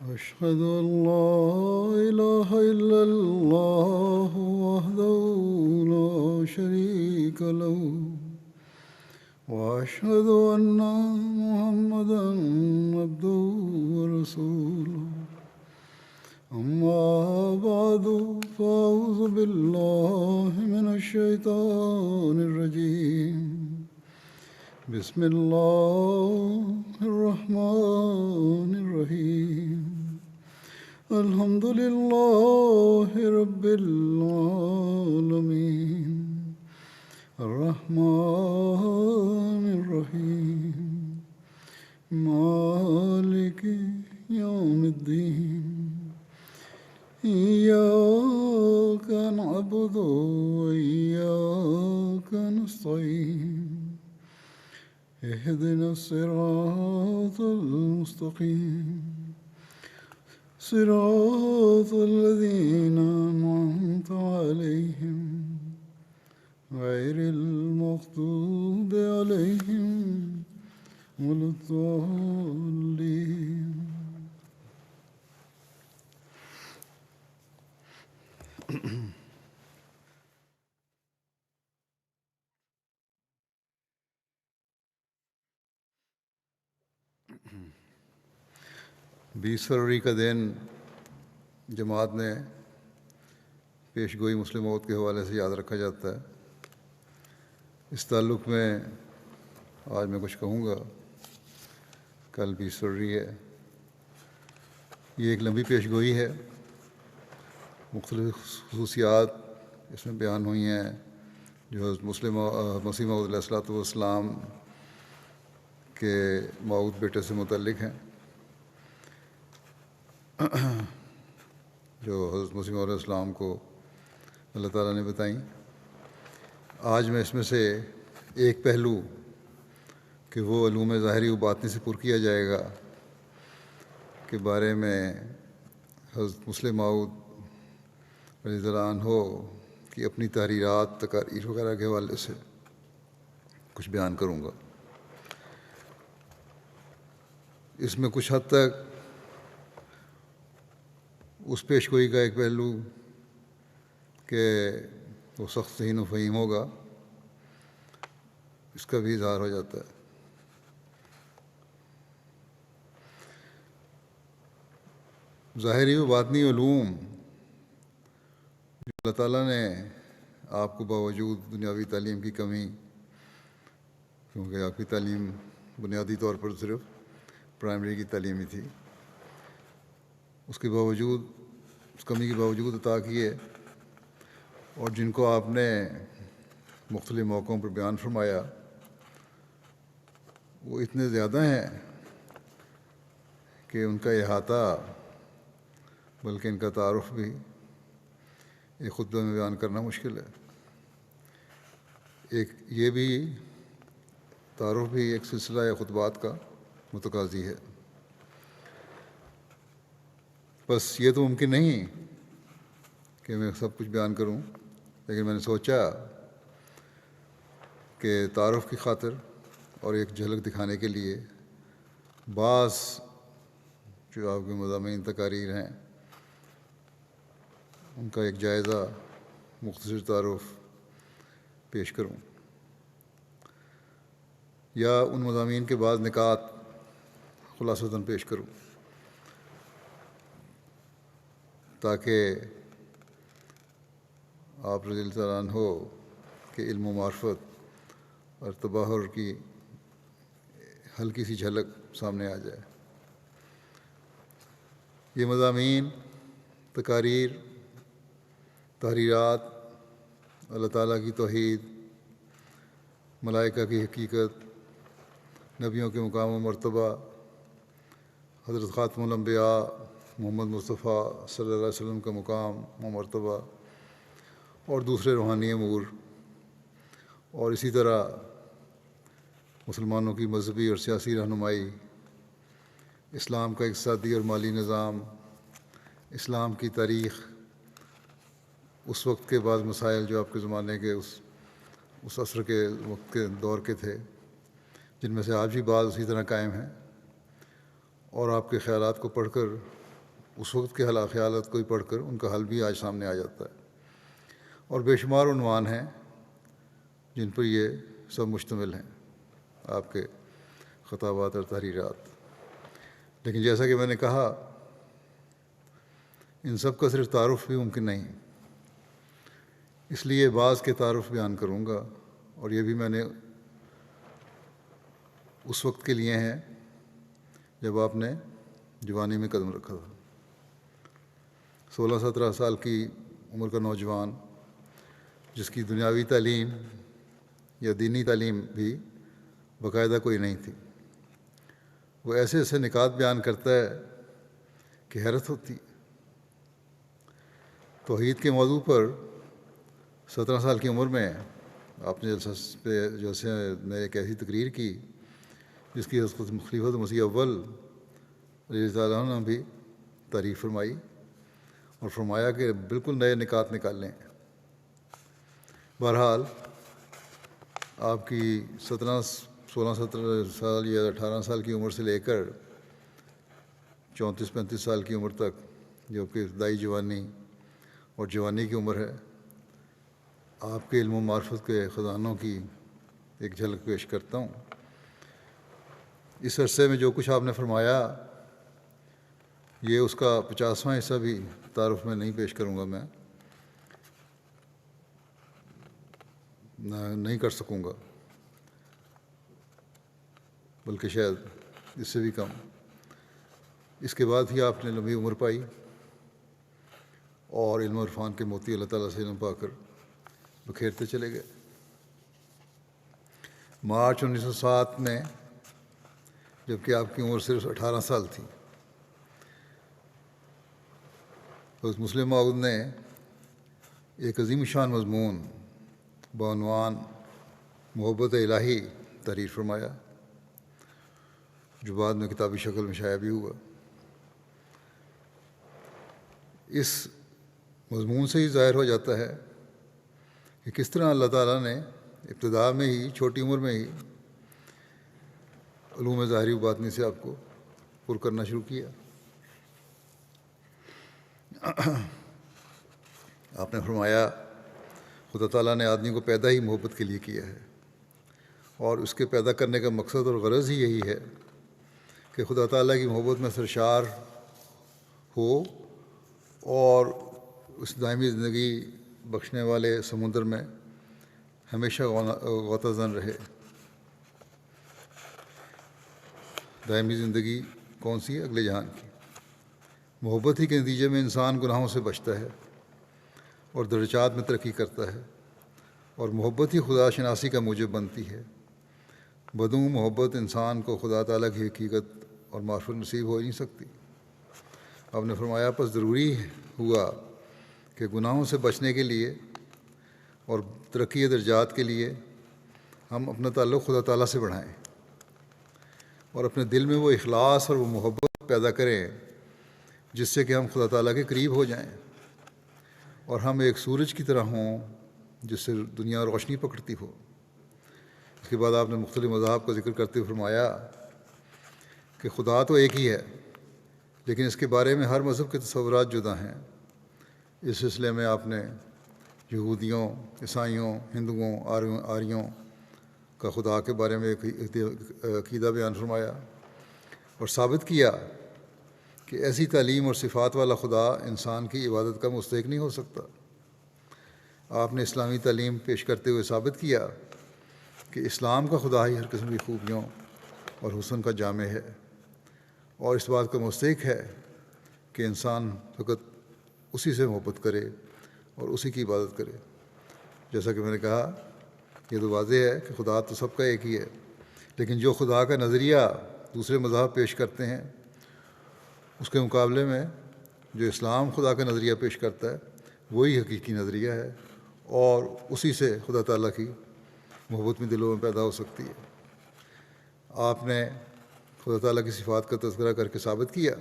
أشهد أن لا إله إلا الله وحده لا شريك له وأشهد أن محمدا عبده ورسوله أما بعد فأعوذ بالله من الشيطان الرجيم بسم الله الرحمن الرحيم الحمد لله رب العالمين الرحمن الرحيم مالك يوم الدين إياك نعبد وإياك نستعين اهدنا الصراط المستقيم صراط الذين أنعمت عليهم غير المغضوب عليهم ولا الضالين. بیس فروری کا دن جماعت میں پیش گوئی مسلم موت کے حوالے سے یاد رکھا جاتا ہے. اس تعلق میں آج میں کچھ کہوں گا. کل 20 فروری ہے. یہ ایک لمبی پیش گوئی ہے. مختلف خصوصیات اس میں بیان ہوئی ہیں جو حضرت مسیح موعود علیہ الصلوۃ والسلام کے موعود بیٹے سے متعلق ہیں، جو حضرت مسیح علیہ السلام کو اللہ تعالیٰ نے بتائیں. آج میں اس میں سے ایک پہلو کہ وہ علوم ظاہری و باطنی سے پر کیا جائے گا کے بارے میں حضرت مسلم موعود رضی اللہ عنہ کی اپنی تحریرات، تقاریر وغیرہ کے حوالے سے کچھ بیان کروں گا. اس میں کچھ حد تک اس پیش گوئی کا ایک پہلو کہ وہ سخت ذہین و فہیم ہوگا، اس کا بھی اظہار ہو جاتا ہے. ظاہری و باطنی علوم اللہ تعالیٰ نے آپ کو باوجود دنیاوی تعلیم کی کمی، کیونکہ آپ کی تعلیم بنیادی طور پر صرف پرائمری کی تعلیم ہی تھی، اس کے باوجود، اس کمی کے باوجود عطا کیے، اور جن کو آپ نے مختلف موقعوں پر بیان فرمایا وہ اتنے زیادہ ہیں کہ ان کا احاطہ بلکہ ان کا تعارف بھی ایک خطبہ میں بیان کرنا مشکل ہے. ایک یہ بھی تعارف بھی ایک سلسلہ یا خطبات کا متقاضی ہے. بس یہ تو ممکن نہیں کہ میں سب کچھ بیان کروں، لیکن میں نے سوچا کہ تعارف کی خاطر اور ایک جھلک دکھانے کے لیے بعض جو آپ کے مضامین تقاریر ہیں ان کا ایک جائزہ، مختصر تعارف پیش کروں، یا ان مضامین کے بعض نکات خلاصتاً پیش کروں، تاکہ آپ رضی اللہ عنہ کے علم و معرفت اور تباہر کی ہلکی سی جھلک سامنے آ جائے. یہ مضامین، تقاریر، تحریرات اللہ تعالیٰ کی توحید، ملائکہ کی حقیقت، نبیوں کے مقام و مرتبہ، حضرت خاتم الانبیاء محمد مصطفیٰ صلی اللہ علیہ وسلم کا مقام و مرتبہ، اور دوسرے روحانی امور، اور اسی طرح مسلمانوں کی مذہبی اور سیاسی رہنمائی، اسلام کا اقتصادی اور مالی نظام، اسلام کی تاریخ، اس وقت کے بعض مسائل جو آپ کے زمانے کے اس عصر کے وقت کے دور کے تھے، جن میں سے آج بھی بعض اسی طرح قائم ہیں، اور آپ کے خیالات کو پڑھ کر اس وقت کے خیالات کو ہی پڑھ کر ان کا حل بھی آج سامنے آ جاتا ہے، اور بے شمار عنوان ہیں جن پر یہ سب مشتمل ہیں، آپ کے خطابات اور تحریرات۔ لیکن جیسا کہ میں نے کہا، ان سب کا صرف تعارف بھی ممکن نہیں، اس لیے بعض کے تعارف بیان کروں گا، اور یہ بھی میں نے اس وقت کے لیے ہیں جب آپ نے جوانی میں قدم رکھا تھا۔ 16-17 سال کی عمر کا نوجوان جس کی دنیاوی تعلیم یا دینی تعلیم بھی باقاعدہ کوئی نہیں تھی، وہ ایسے ایسے نکات بیان کرتا ہے کہ حیرت ہوتی۔ توحید کے موضوع پر 17 سال کی عمر میں آپ نے جلسے میں ایک ایسی تقریر کی جس کی حضرت خلیفۃ مسیح اول رضی اللہ عنہ نے بھی تعریف فرمائی اور فرمایا کہ بالکل نئے نکات نکال لیں۔ بہرحال آپ کی 16 سال یا 18 سال کی عمر سے لے کر 34-35 سال کی عمر تک، جو کہ ابتدائی جوانی اور جوانی کی عمر ہے، آپ کے علم و معرفت کے خزانوں کی ایک جھلک پیش کرتا ہوں۔ اس عرصے میں جو کچھ آپ نے فرمایا، یہ اس کا 50واں حصہ بھی تعارف میں نہیں پیش کروں گا، میں نہیں کر سکوں گا، بلکہ شاید اس سے بھی کم۔ اس کے بعد ہی آپ نے لمبی عمر پائی اور علم و عرفان کے موتی اللہ تعالیٰ سے علم پا کر بکھیرتے چلے گئے۔ مارچ 1907 میں، جبکہ آپ کی عمر صرف 18 سال تھی، حضرت مسلم موعود نے ایک عظیم شان مضمون بعنوان محبت الہی تحریر فرمایا، جو بعد میں کتابی شکل میں شائع بھی ہوا۔ اس مضمون سے ہی ظاہر ہو جاتا ہے کہ کس طرح اللہ تعالیٰ نے ابتدا میں ہی، چھوٹی عمر میں ہی، علوم ظاہری و باطنی سے آپ کو پر کرنا شروع کیا۔ آپ نے فرمایا خدا تعالیٰ نے آدمی کو پیدا ہی محبت کے لیے کیا ہے، اور اس کے پیدا کرنے کا مقصد اور غرض ہی یہی ہے کہ خدا تعالیٰ کی محبت میں سرشار ہو اور اس دائمی زندگی بخشنے والے سمندر میں ہمیشہ غوطہ زن رہے۔ دائمی زندگی کون سی ہے؟ اگلے جہان کی۔ محبت ہی کے نتیجے میں انسان گناہوں سے بچتا ہے اور درجات میں ترقی کرتا ہے، اور محبت ہی خدا شناسی کا موجب بنتی ہے۔ بدون محبت انسان کو خدا تعالیٰ کی حقیقت اور معرفت نصیب ہو ہی نہیں سکتی۔ آپ نے فرمایا پس ضروری ہوا کہ گناہوں سے بچنے کے لیے اور ترقی درجات کے لیے ہم اپنا تعلق خدا تعالیٰ سے بڑھائیں اور اپنے دل میں وہ اخلاص اور وہ محبت پیدا کریں جس سے کہ ہم خدا تعالیٰ کے قریب ہو جائیں، اور ہم ایک سورج کی طرح ہوں جس سے دنیا روشنی پکڑتی ہو۔ اس کے بعد آپ نے مختلف مذاہب کا ذکر کرتے ہوئے فرمایا کہ خدا تو ایک ہی ہے، لیکن اس کے بارے میں ہر مذہب کے تصورات جدا ہیں۔ اس سلسلے میں آپ نے یہودیوں، عیسائیوں، ہندوؤں، آریوں کا خدا کے بارے میں ایک عقیدہ بیان فرمایا اور ثابت کیا کہ ایسی تعلیم اور صفات والا خدا انسان کی عبادت کا مستحق نہیں ہو سکتا۔ آپ نے اسلامی تعلیم پیش کرتے ہوئے ثابت کیا کہ اسلام کا خدا ہی ہر قسم کی خوبیوں اور حسن کا جامع ہے، اور اس بات کا مستحق ہے کہ انسان فقط اسی سے محبت کرے اور اسی کی عبادت کرے۔ جیسا کہ میں نے کہا، یہ تو واضح ہے کہ خدا تو سب کا ایک ہی ہے، لیکن جو خدا کا نظریہ دوسرے مذاہب پیش کرتے ہیں، اس کے مقابلے میں جو اسلام خدا کا نظریہ پیش کرتا ہے وہی حقیقی نظریہ ہے، اور اسی سے خدا تعالیٰ کی محبت میں دلوں میں پیدا ہو سکتی ہے۔ آپ نے خدا تعالیٰ کی صفات کا تذکرہ کر کے ثابت کیا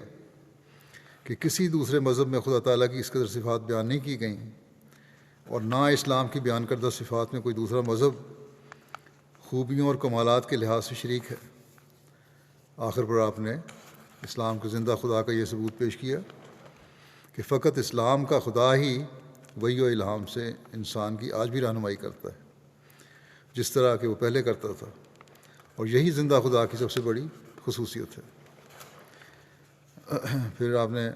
کہ کسی دوسرے مذہب میں خدا تعالیٰ کی اس قدر صفات بیان نہیں کی گئیں، اور نہ اسلام کی بیان کردہ صفات میں کوئی دوسرا مذہب خوبیوں اور کمالات کے لحاظ سے شریک ہے۔ آخر پر آپ نے اسلام کے زندہ خدا کا یہ ثبوت پیش کیا کہ فقط اسلام کا خدا ہی وحی و الہام سے انسان کی آج بھی رہنمائی کرتا ہے، جس طرح کہ وہ پہلے کرتا تھا، اور یہی زندہ خدا کی سب سے بڑی خصوصیت ہے۔ پھر آپ نے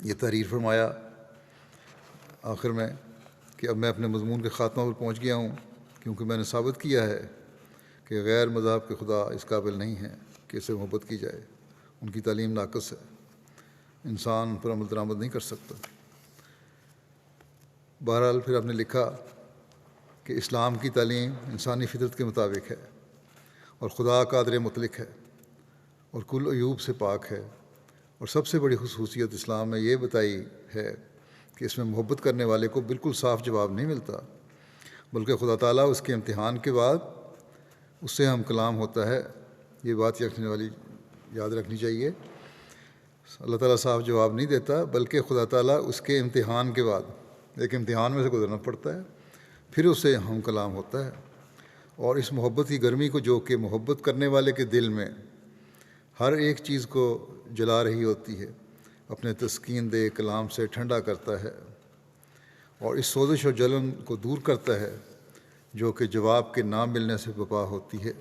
یہ تحریر فرمایا آخر میں کہ اب میں اپنے مضمون کے خاتمہ پر پہنچ گیا ہوں، کیونکہ میں نے ثابت کیا ہے کہ غیر مذہب کے خدا اس قابل نہیں ہیں کہ اس سے محبت کی جائے، ان کی تعلیم ناقص ہے، انسان پر عمل درآمد نہیں کر سکتا۔ بہرحال پھر آپ نے لکھا کہ اسلام کی تعلیم انسانی فطرت کے مطابق ہے، اور خدا قادر مطلق ہے اور کل عیوب سے پاک ہے، اور سب سے بڑی خصوصیت اسلام میں یہ بتائی ہے کہ اس میں محبت کرنے والے کو بالکل صاف جواب نہیں ملتا، بلکہ خدا تعالیٰ اس کے امتحان کے بعد اس سے ہم کلام ہوتا ہے۔ یہ بات یاد رکھنی چاہیے، اللہ تعالیٰ صاف جواب نہیں دیتا، بلکہ خدا تعالیٰ اس کے امتحان کے بعد، ایک امتحان میں سے گزرنا پڑتا ہے، پھر اس سے ہم کلام ہوتا ہے۔ اور اس محبت کی گرمی کو، جو کہ محبت کرنے والے کے دل میں ہر ایک چیز کو جلا رہی ہوتی ہے، اپنے تسکین دہ کلام سے ٹھنڈا کرتا ہے، اور اس سوزش و جلن کو دور کرتا ہے جو کہ جواب کے نہ ملنے سے بپا ہوتی ہے،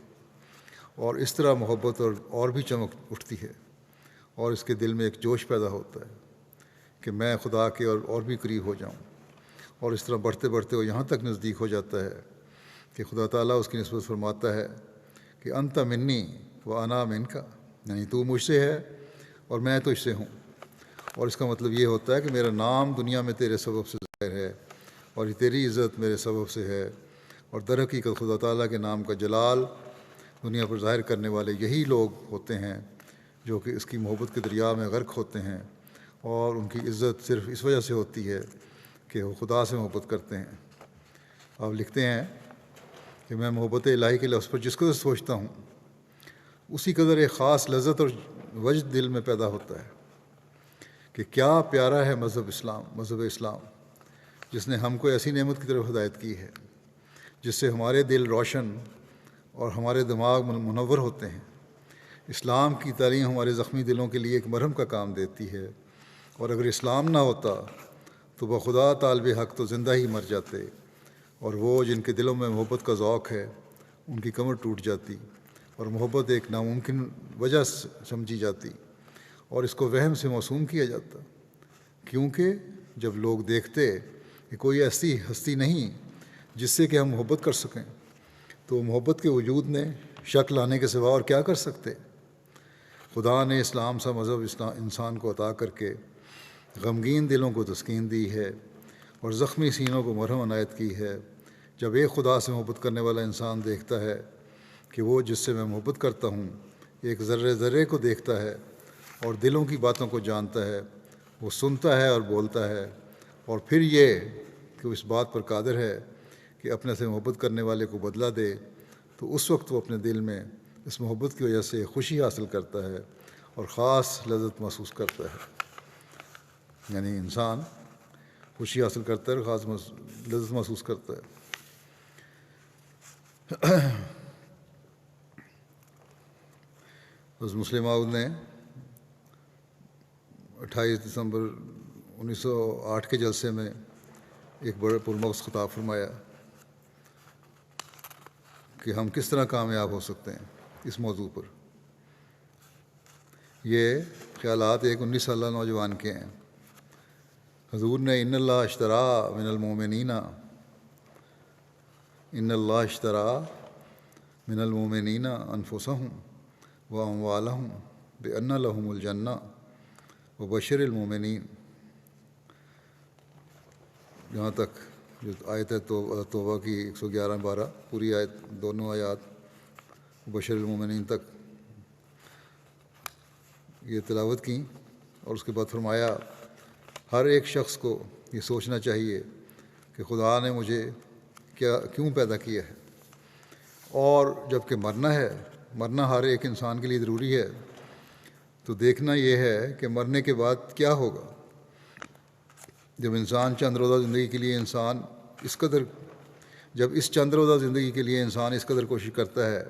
اور اس طرح محبت اور بھی چمک اٹھتی ہے، اور اس کے دل میں ایک جوش پیدا ہوتا ہے کہ میں خدا کے اور بھی قریب ہو جاؤں، اور اس طرح بڑھتے بڑھتے وہ یہاں تک نزدیک ہو جاتا ہے کہ خدا تعالیٰ اس کی نسبت فرماتا ہے کہ انت منی و انا منکا، یعنی تو مجھ سے ہے اور میں تجھ سے ہوں۔ اور اس کا مطلب یہ ہوتا ہے کہ میرا نام دنیا میں تیرے سبب سے ظاہر ہے، اور یہ تیری عزت میرے سبب سے ہے، اور در حقیقت خدا تعالیٰ کے نام کا جلال دنیا پر ظاہر کرنے والے یہی لوگ ہوتے ہیں جو کہ اس کی محبت کے دریا میں غرق ہوتے ہیں، اور ان کی عزت صرف اس وجہ سے ہوتی ہے کہ وہ خدا سے محبت کرتے ہیں۔ آپ لکھتے ہیں کہ میں محبت الہی کے لفظ پر جس قدر سوچتا ہوں، اسی قدر ایک خاص لذت اور وجد دل میں پیدا ہوتا ہے کہ کیا پیارا ہے مذہب اسلام، جس نے ہم کو ایسی نعمت کی طرف ہدایت کی ہے جس سے ہمارے دل روشن اور ہمارے دماغ منور ہوتے ہیں۔ اسلام کی تعلیم ہمارے زخمی دلوں کے لیے ایک مرہم کا کام دیتی ہے، اور اگر اسلام نہ ہوتا تو بخدا طالب حق تو زندہ ہی مر جاتے، اور وہ جن کے دلوں میں محبت کا ذوق ہے ان کی کمر ٹوٹ جاتی، اور محبت ایک ناممکن وجہ سمجھی جاتی، اور اس کو وہم سے موسوم کیا جاتا، کیونکہ جب لوگ دیکھتے کہ کوئی ایسی ہستی نہیں جس سے کہ ہم محبت کر سکیں، تو محبت کے وجود میں شک لانے کے سوا اور کیا کر سکتے۔ خدا نے اسلام سا مذہب انسان کو عطا کر کے غمگین دلوں کو تسکین دی ہے اور زخمی سینوں کو مرہم عنایت کی ہے۔ جب ایک خدا سے محبت کرنے والا انسان دیکھتا ہے کہ وہ جس سے میں محبت کرتا ہوں ایک ذرے ذرے کو دیکھتا ہے اور دلوں کی باتوں کو جانتا ہے، وہ سنتا ہے اور بولتا ہے، اور پھر یہ کہ وہ اس بات پر قادر ہے کہ اپنے سے محبت کرنے والے کو بدلہ دے، تو اس وقت وہ اپنے دل میں اس محبت کی وجہ سے خوشی حاصل کرتا ہے اور خاص لذت محسوس کرتا ہے۔ یعنی انسان خوشی حاصل کرتا ہے اور خاص لذت محسوس کرتا ہے۔ حضرت مسلم موعود نے 28 دسمبر 1908 کے جلسے میں ایک بڑے پرمغز خطاب فرمایا کہ ہم کس طرح کامیاب ہو سکتے ہیں اس موضوع پر۔ یہ خیالات ایک 19 سالہ نوجوان کے ہیں۔ حضور نے ان اللہ اشترا من المومنین انفسہم و اموالہم بان لہم الجنہ وبشر المومنین، یہاں تک جو آیت ہے توبہ کی 111-12 پوری آیت، دونوں آیات بشر المومنین تک یہ تلاوت کی، اور اس کے بعد فرمایا ہر ایک شخص کو یہ سوچنا چاہیے کہ خدا نے مجھے کیوں پیدا کیا ہے، اور جب کہ مرنا ہر ایک انسان کے لیے ضروری ہے، تو دیکھنا یہ ہے کہ مرنے کے بعد کیا ہوگا۔ جب چند روزہ زندگی کے لیے انسان اس قدر کوشش کرتا ہے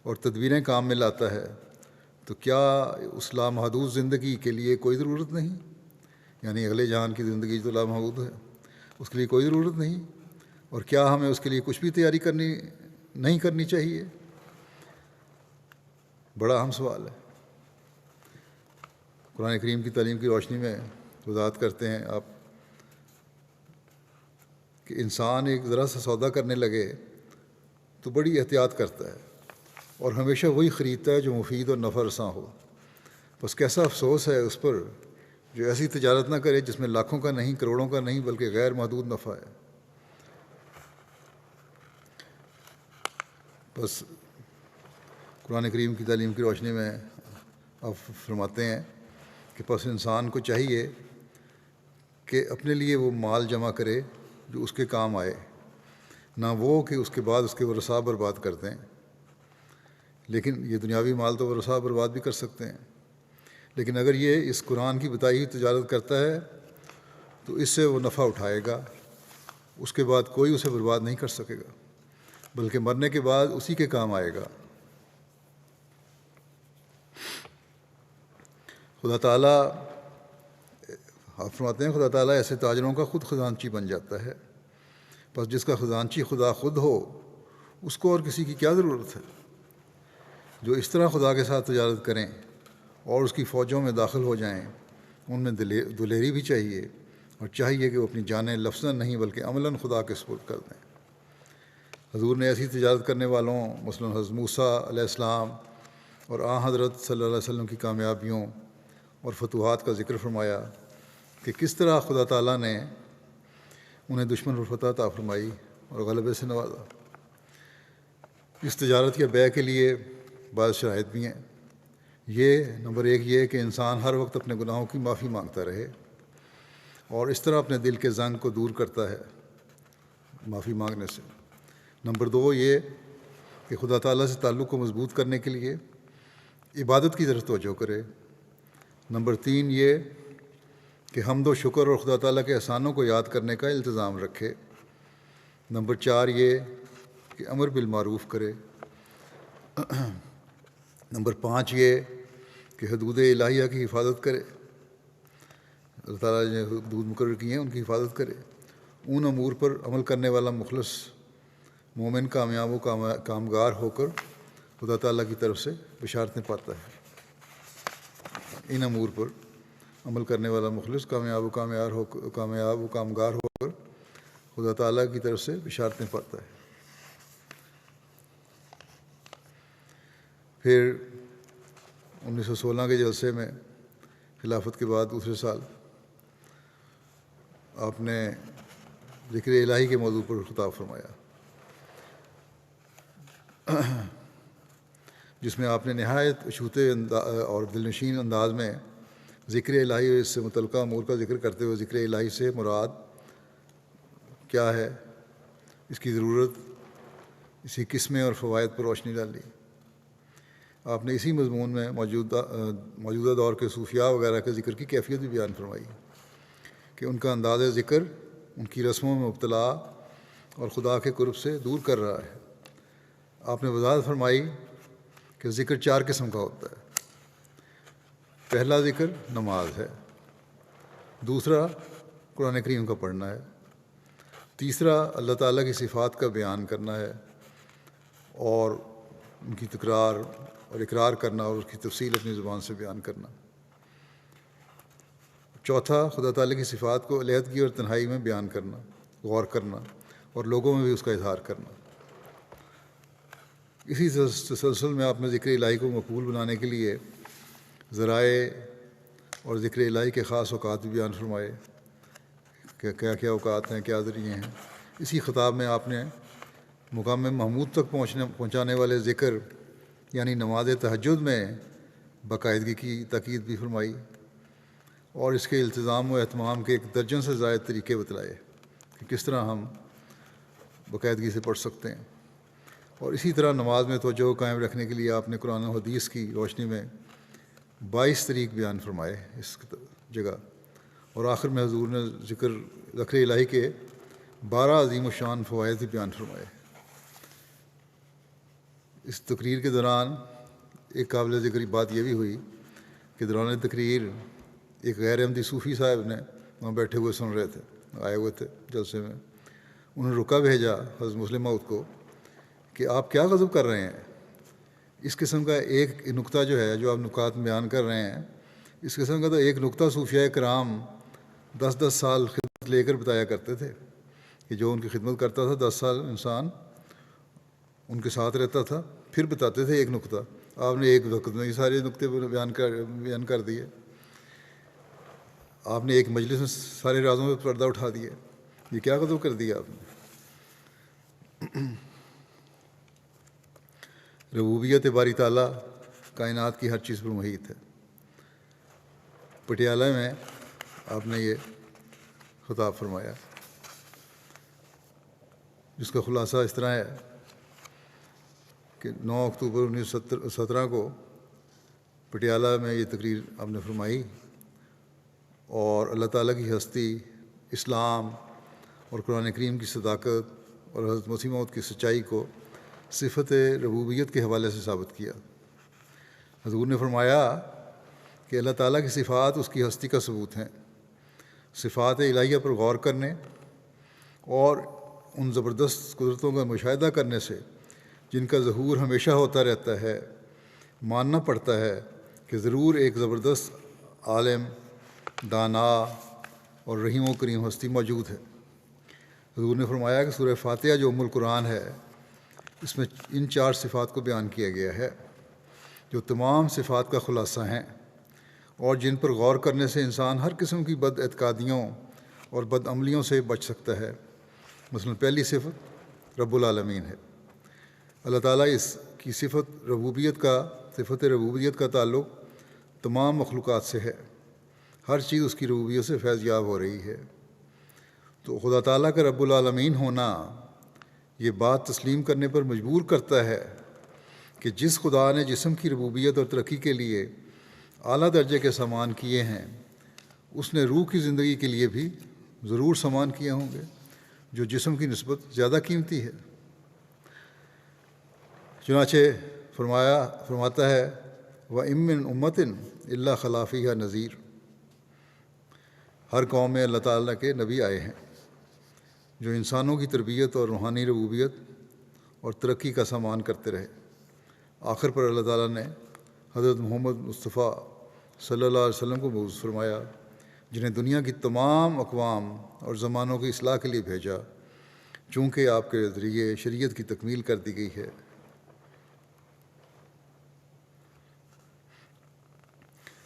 اور تدبیریں کام میں لاتا ہے، تو کیا اس لامحدود زندگی کے لیے کوئی ضرورت نہیں یعنی اگلے جہان کی زندگی جو لامحدود ہے، اس کے لیے کوئی ضرورت نہیں، اور کیا ہمیں اس کے لیے کچھ بھی تیاری نہیں کرنی چاہیے؟ بڑا اہم سوال ہے۔ قرآن کریم کی تعلیم کی روشنی میں وضاحت کرتے ہیں آپ کہ انسان ایک ذرا سا سودا کرنے لگے تو بڑی احتیاط کرتا ہے اور ہمیشہ وہی خریدتا ہے جو مفید اور نفع رساں ہو۔ بس کیسا افسوس ہے اس پر جو ایسی تجارت نہ کرے جس میں لاکھوں کا نہیں، کروڑوں کا نہیں، بلکہ غیر محدود نفع ہے۔ بس قرآن کریم کی تعلیم کی روشنی میں آپ فرماتے ہیں کہ پس انسان کو چاہیے کہ اپنے لیے وہ مال جمع کرے جو اس کے کام آئے، نہ وہ کہ اس کے بعد اس کے ورثاء برباد کر دیں۔ لیکن یہ دنیاوی مال تو ورثاء برباد بھی کر سکتے ہیں، لیکن اگر یہ اس قرآن کی بتائی ہوئی تجارت کرتا ہے تو اس سے وہ نفع اٹھائے گا، اس کے بعد کوئی اسے برباد نہیں کر سکے گا، بلکہ مرنے کے بعد اسی کے کام آئے گا۔ خدا تعالیٰ، آپ فرماتے ہیں، خدا تعالیٰ ایسے تاجروں کا خود خزانچی بن جاتا ہے، بس جس کا خزانچی خدا خود ہو اس کو اور کسی کی کیا ضرورت ہے؟ جو اس طرح خدا کے ساتھ تجارت کریں اور اس کی فوجوں میں داخل ہو جائیں، ان میں دلیری بھی چاہیے، اور چاہیے کہ وہ اپنی جانیں لفظاً نہیں بلکہ عملاً خدا کے سپرد کر دیں۔ حضور نے ایسی تجارت کرنے والوں مثلاً حضرت موسیٰ علیہ السلام اور حضرت صلی اللہ علیہ وسلم کی کامیابیوں اور فتوحات کا ذکر فرمایا کہ کس طرح خدا تعالیٰ نے انہیں دشمن پر فتح عطا فرمائی اور غلبے سے نوازا۔ اس تجارت یا بیع کے لیے بعض شرائط بھی ہیں۔ نمبر 1 یہ کہ انسان ہر وقت اپنے گناہوں کی معافی مانگتا رہے اور اس طرح اپنے دل کے زنگ کو دور کرتا ہے معافی مانگنے سے۔ نمبر 2 یہ کہ خدا تعالیٰ سے تعلق کو مضبوط کرنے کے لیے عبادت کی طرف توجہ کرے۔ نمبر 3 یہ کہ حمد و شکر اور خدا تعالیٰ کے احسانوں کو یاد کرنے کا التزام رکھے۔ نمبر 4 یہ کہ امر بالمعروف کرے۔ نمبر 5 یہ کہ حدود الہیہ کی حفاظت کرے، اللہ تعالیٰ نے حدود مقرر کی ہیں ان کی حفاظت کرے۔ ان امور پر عمل کرنے والا مخلص مومن کامیاب و کامگار ہو کر خدا تعالیٰ کی طرف سے بشارتیں پاتا ہے۔ ان امور پر عمل کرنے والا مخلص کامیاب و کامگار ہو کر خدا تعالیٰ کی طرف سے بشارتیں پاتا ہے۔ پھر 1916 کے جلسے میں خلافت کے بعد دوسرے سال آپ نے ذکر الہی کے موضوع پر خطاب فرمایا، جس میں آپ نے نہایت اشوتے اور دلنشین انداز میں ذکر الہی اور اس سے متعلقہ امور کا ذکر کرتے ہوئے ذکر الہی سے مراد کیا ہے، اس کی ضرورت، اسی قسمیں اور فوائد پر روشنی ڈالی۔ آپ نے اسی مضمون میں موجودہ دور کے صوفیاء وغیرہ کے ذکر کی کیفیت بھی بیان فرمائی کہ ان کا انداز ذکر ان کی رسموں میں مبتلا اور خدا کے قرب سے دور کر رہا ہے۔ آپ نے وضاحت فرمائی کہ ذکر 4 قسم کا ہوتا ہے۔ پہلا ذکر نماز ہے، دوسرا قرآن کریم کا پڑھنا ہے، تیسرا اللہ تعالیٰ کی صفات کا بیان کرنا ہے اور ان کی تکرار اور اقرار کرنا اور اس کی تفصیل اپنی زبان سے بیان کرنا، چوتھا خدا تعالیٰ کی صفات کو علیحدگی اور تنہائی میں بیان کرنا، غور کرنا اور لوگوں میں بھی اس کا اظہار کرنا۔ اسی تسلسل میں آپ نے ذکر الہی کو مقبول بنانے کے لیے ذرائع اور ذکر الہی کے خاص اوقات بھی بیان فرمائے کہ کیا کیا اوقات ہیں، کیا ذریعے ہیں۔ اسی خطاب میں آپ نے مقام محمود تک پہنچانے والے ذکر یعنی نماز تہجد میں باقاعدگی کی تاکید بھی فرمائی اور اس کے التزام و اہتمام کے 1 درجن سے زائد طریقے بتلائے کہ کس طرح ہم باقاعدگی سے پڑھ سکتے ہیں۔ اور اسی طرح نماز میں توجہ قائم رکھنے کے لیے آپ نے قرآن و حدیث کی روشنی میں 22 طریق بیان فرمائے اس جگہ، اور آخر میں حضور نے ذکر الہی کے 12 عظیم الشان فوائد بھی بیان فرمائے۔ اس تقریر کے دوران ایک قابل ذکر بات یہ بھی ہوئی کہ دوران تقریر ایک غیر احمدی صوفی صاحب نے وہاں بیٹھے ہوئے سن رہے تھے، آئے ہوئے تھے جلسے میں. انہوں نے رکا بھیجا حضرت مسلم موعود کو کہ آپ کیا غضب کر رہے ہیں؟ اس قسم کا ایک نقطہ جو ہے، جو آپ نکات بیان کر رہے ہیں، اس قسم کا تو ایک نقطہ صوفیاء کرام 10 سال خدمت لے کر بتایا کرتے تھے کہ جو ان کی خدمت کرتا تھا 10 سال انسان ان کے ساتھ رہتا تھا، پھر بتاتے تھے ایک نقطہ. آپ نے ایک وقت میں یہ سارے نقطے بیان کر دیے. آپ نے ایک مجلس میں سارے رازوں پہ پردہ اٹھا دیا. یہ کیا غضب کر دیا آپ نے؟ ربوبیت باری تعالیٰ کائنات کی ہر چیز پر محیط ہے. پٹیالہ میں آپ نے یہ خطاب فرمایا جس کا خلاصہ اس طرح ہے کہ 9 اکتوبر 1917 کو پٹیالہ میں یہ تقریر آپ نے فرمائی، اور اللہ تعالیٰ کی ہستی، اسلام اور قرآن کریم کی صداقت اور حضرت مسیح موعود کی سچائی کو صفت ربوبیت کے حوالے سے ثابت کیا. حضور نے فرمایا کہ اللہ تعالیٰ کی صفات اس کی ہستی کا ثبوت ہیں. صفات الہیہ پر غور کرنے اور ان زبردست قدرتوں کا مشاہدہ کرنے سے جن کا ظہور ہمیشہ ہوتا رہتا ہے، ماننا پڑتا ہے کہ ضرور ایک زبردست عالم، دانا اور رحیم و کریم ہستی موجود ہے. حضور نے فرمایا کہ سورہ فاتحہ جو ام القرآن ہے، اس میں ان 4 صفات کو بیان کیا گیا ہے جو تمام صفات کا خلاصہ ہیں، اور جن پر غور کرنے سے انسان ہر قسم کی بد اعتقادیوں اور بد عملیوں سے بچ سکتا ہے. مثلا پہلی صفت رب العالمین ہے. اللہ تعالیٰ اس کی صفت ربوبیت کا تعلق تمام مخلوقات سے ہے. ہر چیز اس کی ربوبیت سے فیض یاب ہو رہی ہے. تو خدا تعالیٰ کا رب العالمین ہونا یہ بات تسلیم کرنے پر مجبور کرتا ہے کہ جس خدا نے جسم کی ربوبیت اور ترقی کے لیے اعلیٰ درجے کے سامان کیے ہیں، اس نے روح کی زندگی کے لیے بھی ضرور سامان کیے ہوں گے جو جسم کی نسبت زیادہ قیمتی ہے. چنانچہ فرماتا ہے وَإِن مِّن أُمَّةٍ إِلَّا خَلَا فِيهَا نَذِيرٌ. ہر قوم میں اللہ تعالیٰ کے نبی آئے ہیں جو انسانوں کی تربیت اور روحانی ربوبیت اور ترقی کا سامان کرتے رہے. آخر پر اللہ تعالیٰ نے حضرت محمد مصطفیٰ صلی اللہ علیہ وسلم کو مبعوث فرمایا، جنہیں دنیا کی تمام اقوام اور زمانوں کی اصلاح کے لیے بھیجا، چونکہ آپ کے ذریعے شریعت کی تکمیل کر دی گئی ہے.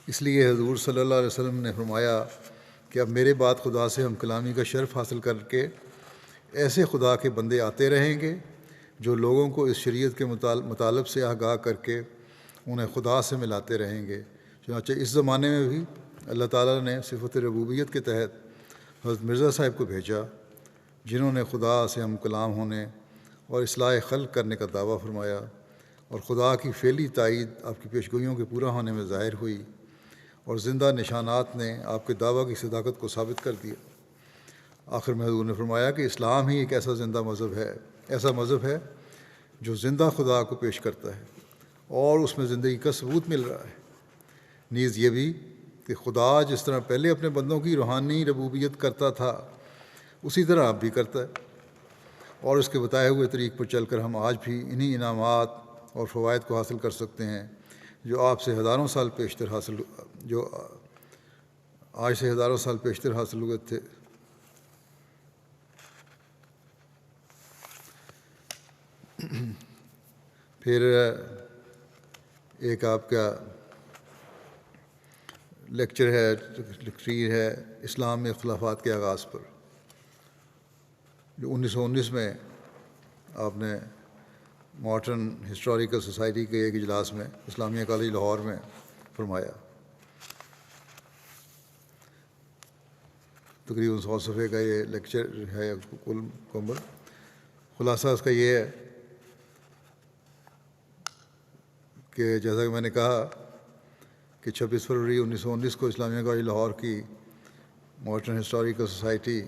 اس لیے حضور صلی اللہ علیہ وسلم نے فرمایا کہ اب میرے بعد خدا سے ہم کلامی کا شرف حاصل کر کے ایسے خدا کے بندے آتے رہیں گے جو لوگوں کو اس شریعت کے مطالب سے آگاہ کر کے انہیں خدا سے ملاتے رہیں گے. چنانچہ اس زمانے میں بھی اللہ تعالیٰ نے صفت ربوبیت کے تحت حضرت مرزا صاحب کو بھیجا، جنہوں نے خدا سے ہم کلام ہونے اور اصلاح خلق کرنے کا دعویٰ فرمایا، اور خدا کی فعلی تائید آپ کی پیشگوئیوں کے پورا ہونے میں ظاہر ہوئی، اور زندہ نشانات نے آپ کے دعویٰ کی صداقت کو ثابت کر دیا. آخر میں حضور نے فرمایا کہ اسلام ہی ایک ایسا مذہب ہے جو زندہ خدا کو پیش کرتا ہے اور اس میں زندگی کا ثبوت مل رہا ہے. نیز یہ بھی کہ خدا جس طرح پہلے اپنے بندوں کی روحانی ربوبیت کرتا تھا، اسی طرح اب بھی کرتا ہے، اور اس کے بتائے ہوئے طریق پر چل کر ہم آج بھی انہی انعامات اور فوائد کو حاصل کر سکتے ہیں جو آج سے ہزاروں سال پیشتر حاصل ہوئے تھے. پھر ایک آپ کا لیکچر ہے، تقریر ہے اسلام میں اختلافات کے آغاز پر، جو 1919 میں آپ نے ماڈرن ہسٹوریکل سوسائٹی کے ایک اجلاس میں اسلامیہ کالج لاہور میں فرمایا. تقریباً 100 صفحے کا یہ لیکچر ہے کل مکمل. خلاصہ اس کا یہ ہے کہ جیسا کہ میں نے کہا کہ 26 فروری 1919 کو اسلامیہ کالج لاہور کی ماڈرن ہسٹوریکل سوسائٹی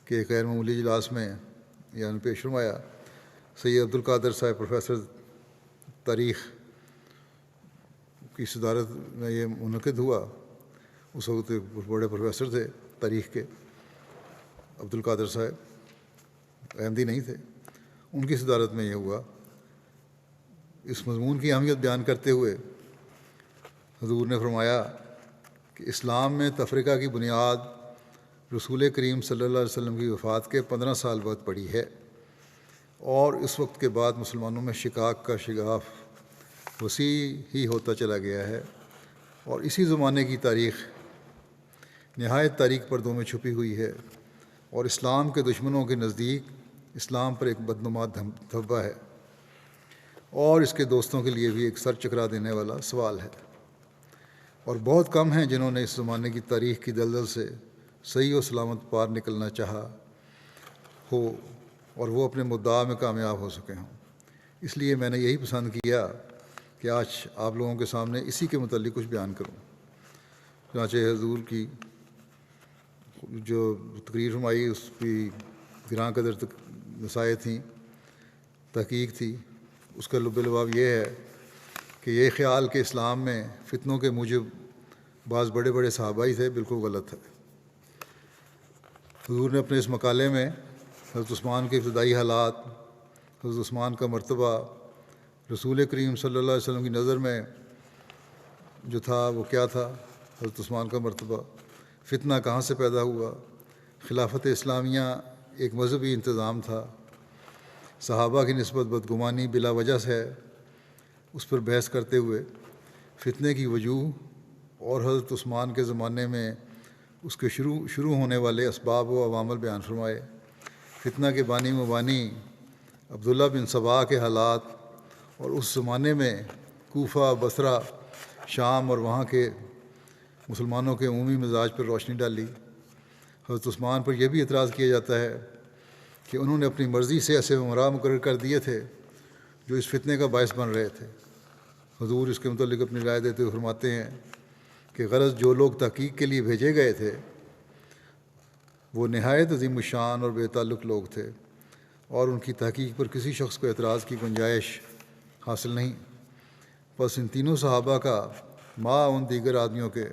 کے ایک غیر معمولی اجلاس میں یعنی پیش فرمایا. سید عبدالقادر صاحب پروفیسر تاریخ کی صدارت میں یہ منعقد ہوا. اس وقت ایک بڑے پروفیسر تھے تاریخ کے، عبد القادر صاحب، احمدی نہیں تھے، ان کی صدارت میں یہ ہوا۔ اس مضمون کی اہمیت بیان کرتے ہوئے حضور نے فرمایا کہ اسلام میں تفرقہ کی بنیاد رسول کریم صلی اللہ علیہ وسلم کی وفات کے 15 سال بعد پڑی ہے، اور اس وقت کے بعد مسلمانوں میں شقاق کا شگاف وسیع ہی ہوتا چلا گیا ہے، اور اسی زمانے کی تاریخ نہایت تاریک پردوں میں چھپی ہوئی ہے، اور اسلام کے دشمنوں کے نزدیک اسلام پر ایک بدنما دھبہ ہے، اور اس کے دوستوں کے لیے بھی ایک سر چکرا دینے والا سوال ہے، اور بہت کم ہیں جنہوں نے اس زمانے کی تاریخ کی دلدل سے صحیح و سلامت پار نکلنا چاہا ہو اور وہ اپنے مدعا میں کامیاب ہو سکے ہوں۔ اس لیے میں نے یہی پسند کیا کہ آج آپ لوگوں کے سامنے اسی کے متعلق کچھ بیان کروں۔ چنانچہ حضور کی جو تقریر فرمائی اس کی گراں قدر نصائح تھیں، تحقیق تھی، اس کا لب لباب یہ ہے کہ یہ خیال کہ اسلام میں فتنوں کے موجب بعض بڑے بڑے صحابہ ہی تھے، بالکل غلط ہے۔ حضور نے اپنے اس مقالے میں حضرت عثمان کے ابتدائی حالات، حضرت عثمان کا مرتبہ، رسول کریم صلی اللہ علیہ وسلم کی نظر میں جو تھا وہ کیا تھا، حضرت عثمان کا مرتبہ، فتنہ کہاں سے پیدا ہوا، خلافت اسلامیہ ایک مذہبی انتظام تھا، صحابہ کی نسبت بدگمانی بلا وجہ سے ہے، اس پر بحث کرتے ہوئے فتنے کی وجوہ اور حضرت عثمان کے زمانے میں اس کے شروع ہونے والے اسباب و عوامل بیان فرمائے۔ فتنہ کے بانی مبانی عبداللہ بن سبا کے حالات اور اس زمانے میں کوفہ، بصرہ، شام اور وہاں کے مسلمانوں کے عمومی مزاج پر روشنی ڈالی۔ حضرت عثمان پر یہ بھی اعتراض کیا جاتا ہے کہ انہوں نے اپنی مرضی سے ایسے امراء مقرر کر دیے تھے جو اس فتنے کا باعث بن رہے تھے۔ حضور اس کے متعلق اپنی رائے دیتے ہوئے فرماتے ہیں کہ غرض جو لوگ تحقیق کے لیے بھیجے گئے تھے وہ نہایت عظیم الشان اور بے تعلق لوگ تھے، اور ان کی تحقیق پر کسی شخص کو اعتراض کی گنجائش حاصل نہیں۔ بس ان تینوں صحابہ کا ما ان دیگر آدمیوں کے،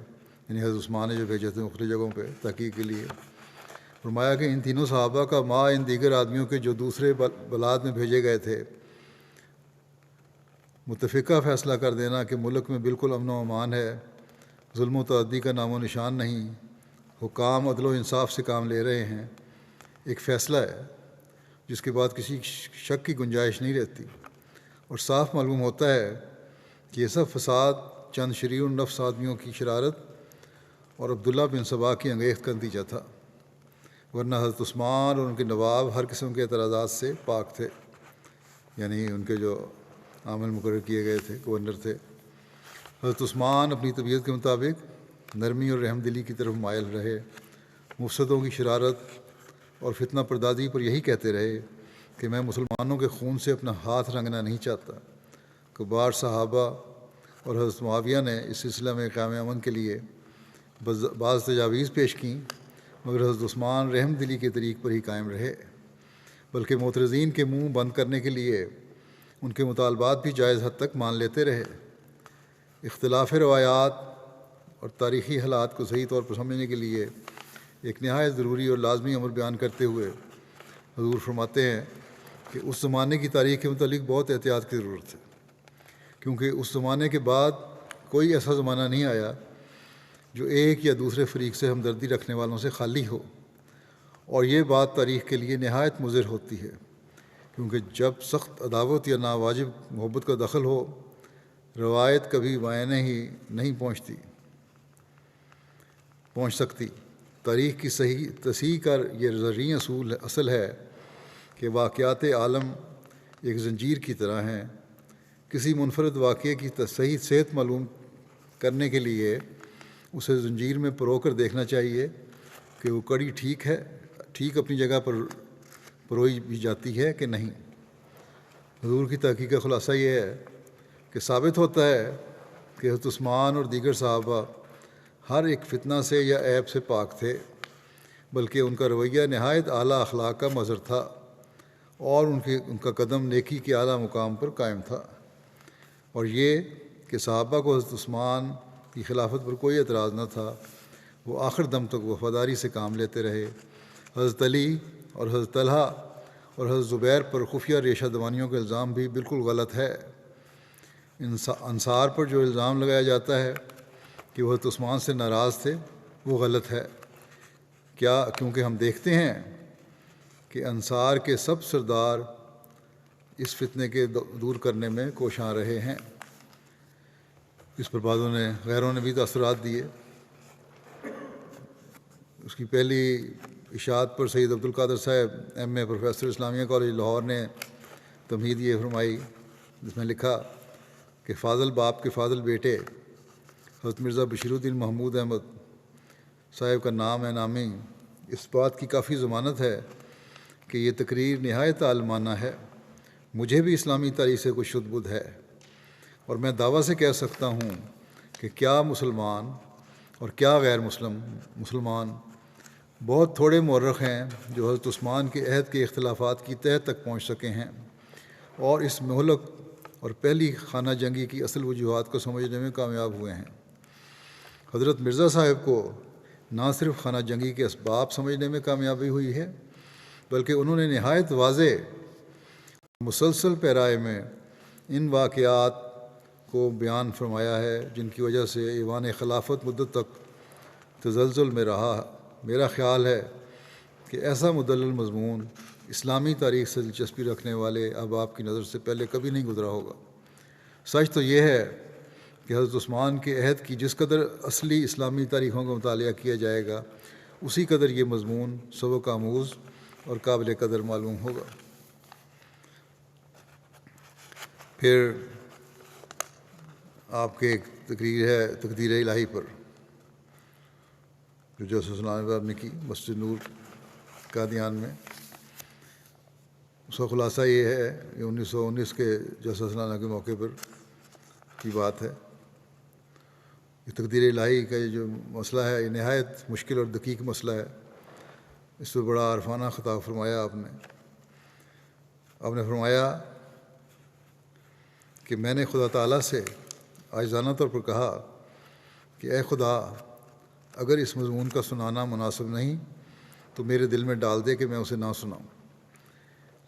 یعنی حضرت عثمان نے جو بھیجے تھے مختلف جگہوں پہ تحقیق کے لیے، فرمایا کہ ان تینوں صحابہ کا ما ان دیگر آدمیوں کے جو دوسرے بلاد میں بھیجے گئے تھے متفقہ فیصلہ کر دینا کہ ملک میں بالکل امن و امان ہے، ظلم و تعدی کا نام و نشان نہیں، حکام عدل و انصاف سے کام لے رہے ہیں، ایک فیصلہ ہے جس کے بعد کسی شک کی گنجائش نہیں رہتی، اور صاف معلوم ہوتا ہے کہ یہ سب فساد چند شریر النفس آدمیوں کی شرارت اور عبداللہ بن سبا کی انگیخت کا نتیجہ تھا، ورنہ حضرت عثمان اور ان کے نواب ہر قسم کے اعتراضات سے پاک تھے، یعنی ان کے جو عامل مقرر کیے گئے تھے، گورنر تھے۔ حضرت عثمان اپنی طبیعت کے مطابق نرمی اور رحم دلی کی طرف مائل رہے، مفسدوں کی شرارت اور فتنہ پردازی پر یہی کہتے رہے کہ میں مسلمانوں کے خون سے اپنا ہاتھ رنگنا نہیں چاہتا۔ کبار صحابہ اور حضرت معاویہ نے اس سلسلہ میں قیام امن کے لیے بعض تجاویز پیش کیں، مگر حضرت عثمان رحم دلی کے طریق پر ہی قائم رہے، بلکہ معترضین کے منہ بند کرنے کے لیے ان کے مطالبات بھی جائز حد تک مان لیتے رہے۔ اختلاف روایات اور تاریخی حالات کو صحیح طور پر سمجھنے کے لیے ایک نہایت ضروری اور لازمی امر بیان کرتے ہوئے حضور فرماتے ہیں کہ اس زمانے کی تاریخ کے متعلق بہت احتیاط کی ضرورت ہے، کیونکہ اس زمانے کے بعد کوئی ایسا زمانہ نہیں آیا جو ایک یا دوسرے فریق سے ہمدردی رکھنے والوں سے خالی ہو، اور یہ بات تاریخ کے لیے نہایت مضر ہوتی ہے، کیونکہ جب سخت عداوت یا ناواجب محبت کا دخل ہو، روایت کبھی معنے ہی نہیں پہنچ سکتی۔ تاریخ کی صحیح تصحیح کا یہ زرعی اصل ہے کہ واقعات عالم ایک زنجیر کی طرح ہیں، کسی منفرد واقعے کی صحیح صحت معلوم کرنے کے لیے اسے زنجیر میں پرو کر دیکھنا چاہیے کہ وہ کڑی ٹھیک اپنی جگہ پر پروئی بھی جاتی ہے کہ نہیں۔ حضور کی تحقیق کا خلاصہ یہ ہے کہ ثابت ہوتا ہے کہ حضرت عثمان اور دیگر صحابہ ہر ایک فتنہ سے یا عیب سے پاک تھے، بلکہ ان کا رویہ نہایت اعلیٰ اخلاق کا مظہر تھا، اور ان کا قدم نیکی کے اعلیٰ مقام پر قائم تھا، اور یہ کہ صحابہ کو حضرت عثمان کی خلافت پر کوئی اعتراض نہ تھا، وہ آخر دم تک وفاداری سے کام لیتے رہے۔ حضرت علی اور حضرت طلحہ اور حضرت زبیر پر خفیہ ریشہ دوانیوں کا الزام بھی بالکل غلط ہے۔ انصار پر جو الزام لگایا جاتا ہے کہ وہ حضرت عثمان سے ناراض تھے، وہ غلط ہے۔ کیونکہ ہم دیکھتے ہیں کہ انصار کے سب سردار اس فتنے کے دور کرنے میں کوشاں رہے ہیں۔ اس پر غیروں نے بھی تاثرات دیے۔ اس کی پہلی اشاعت پر سید عبدالقادر صاحب M A professor Islamia college Lahore نے تمہید یہ فرمائی، جس میں لکھا کہ فاضل باپ کے فاضل بیٹے حضرت مرزا بشیر الدین محمود احمد صاحب کا نام ہے نامی، اس بات کی کافی ضمانت ہے کہ یہ تقریر نہایت عالمانہ ہے۔ مجھے بھی اسلامی تاریخ سے کچھ شد بدھ ہے، اور میں دعویٰ سے کہہ سکتا ہوں کہ کیا مسلمان اور کیا غیر مسلمان بہت تھوڑے مورخ ہیں جو حضرت عثمان کے عہد کے اختلافات کی تہہ تک پہنچ سکے ہیں اور اس مہلک اور پہلی خانہ جنگی کی اصل وجوہات کو سمجھنے میں کامیاب ہوئے ہیں۔ حضرت مرزا صاحب کو نہ صرف خانہ جنگی کے اسباب سمجھنے میں کامیابی ہوئی ہے، بلکہ انہوں نے نہایت واضح مسلسل پیرائے میں ان واقعات کو بیان فرمایا ہے جن کی وجہ سے ایوان خلافت مدت تک تزلزل میں رہا۔ میرا خیال ہے کہ ایسا مدلل مضمون اسلامی تاریخ سے دلچسپی رکھنے والے احباب کی نظر سے پہلے کبھی نہیں گزرا ہوگا۔ سچ تو یہ ہے کہ حضرت عثمان کے عہد کی جس قدر اصلی اسلامی تاریخوں کا مطالعہ کیا جائے گا، اسی قدر یہ مضمون سبق آموز اور قابل قدر معلوم ہوگا۔ پھر آپ کے ایک تقریر ہے تقدیر الہی پر، جو جوسف سلام صاحب نے کی مسجد نور قادیان میں۔ اس کا خلاصہ یہ ہے کہ 1919 کے جوسف سلانہ کے موقع پر کی بات ہے۔ یہ تقدیر الہی کا یہ جو مسئلہ ہے، یہ نہایت مشکل اور دقیق مسئلہ ہے۔ اس پہ بڑا عارفانہ خطاب فرمایا آپ نے فرمایا کہ میں نے خدا تعالیٰ سے عاجزانہ طور پر کہا کہ اے خدا، اگر اس مضمون کا سنانا مناسب نہیں تو میرے دل میں ڈال دے کہ میں اسے نہ سناؤں،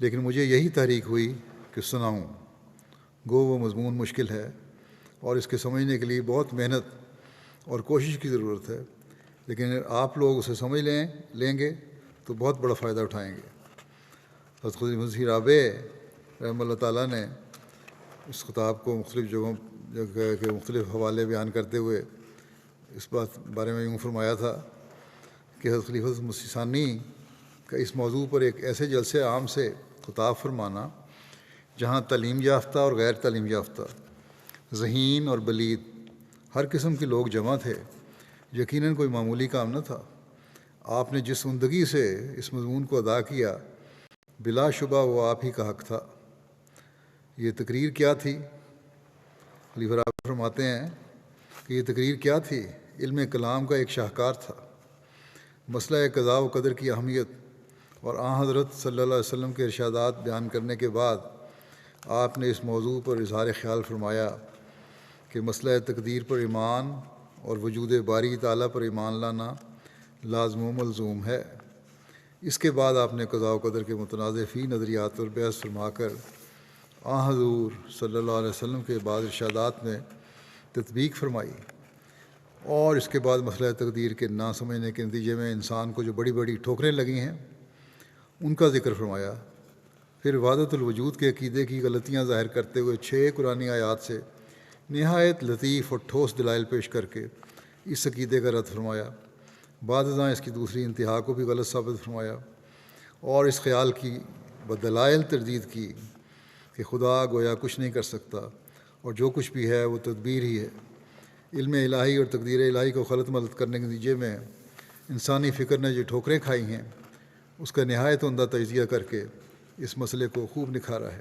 لیکن مجھے یہی تحریک ہوئی کہ سناؤں۔ گو وہ مضمون مشکل ہے اور اس کے سمجھنے کے لیے بہت محنت اور کوشش کی ضرورت ہے، لیکن آپ لوگ اسے سمجھ لیں گے تو بہت بڑا فائدہ اٹھائیں گے۔ حضرت خضر مسیح رابع رحمہ اللہ تعالیٰ نے اس خطاب کو مختلف جگہوں کے مختلف حوالے بیان کرتے ہوئے اس بارے میں یوں فرمایا تھا کہ حضرت خلیفۃ مسیح ثانی کا اس موضوع پر ایک ایسے جلسے عام سے خطاب فرمانا جہاں تعلیم یافتہ اور غیر تعلیم یافتہ، ذہین اور بلید ہر قسم کے لوگ جمع تھے، یقیناً کوئی معمولی کام نہ تھا۔ آپ نے جس عمدگی سے اس مضمون کو ادا کیا، بلا شبہ وہ آپ ہی کا حق تھا۔ یہ تقریر کیا تھی؟ خلیفہ رابع فرماتے ہیں کہ یہ تقریر کیا تھی؟ علم کلام کا ایک شاہکار تھا۔ مسئلہ قضاء و قدر کی اہمیت اور آن حضرت صلی اللہ علیہ وسلم کے ارشادات بیان کرنے کے بعد آپ نے اس موضوع پر اظہار خیال فرمایا کہ مسئلہ تقدیر پر ایمان اور وجود باری تعالیٰ پر ایمان لانا لازم و ملزوم ہے۔ اس کے بعد آپ نے قضاء و قدر کے متنازع فی نظریات پر بحث فرما کر آن حضور صلی اللہ علیہ وسلم کے بعد ارشادات میں تطبیق فرمائی، اور اس کے بعد مسئلہ تقدیر کے نہ سمجھنے کے نتیجے میں انسان کو جو بڑی بڑی ٹھوکریں لگی ہیں ان کا ذکر فرمایا۔ پھر وحدت الوجود کے عقیدے کی غلطیاں ظاہر کرتے ہوئے 6 قرآنی آیات سے نہایت لطیف اور ٹھوس دلائل پیش کر کے اس عقیدے کا رد فرمایا۔ بعد ازاں اس کی دوسری انتہا کو بھی غلط ثابت فرمایا اور اس خیال کی بدلائل تردید کی کہ خدا گویا کچھ نہیں کر سکتا اور جو کچھ بھی ہے وہ تدبیر ہی ہے۔ علم الہی اور تقدیر الہی کو غلط ملت کرنے کے نتیجے میں انسانی فکر نے جو ٹھوکریں کھائی ہیں، اس کا نہایت عمدہ تجزیہ کر کے اس مسئلے کو خوب نکھارا ہے۔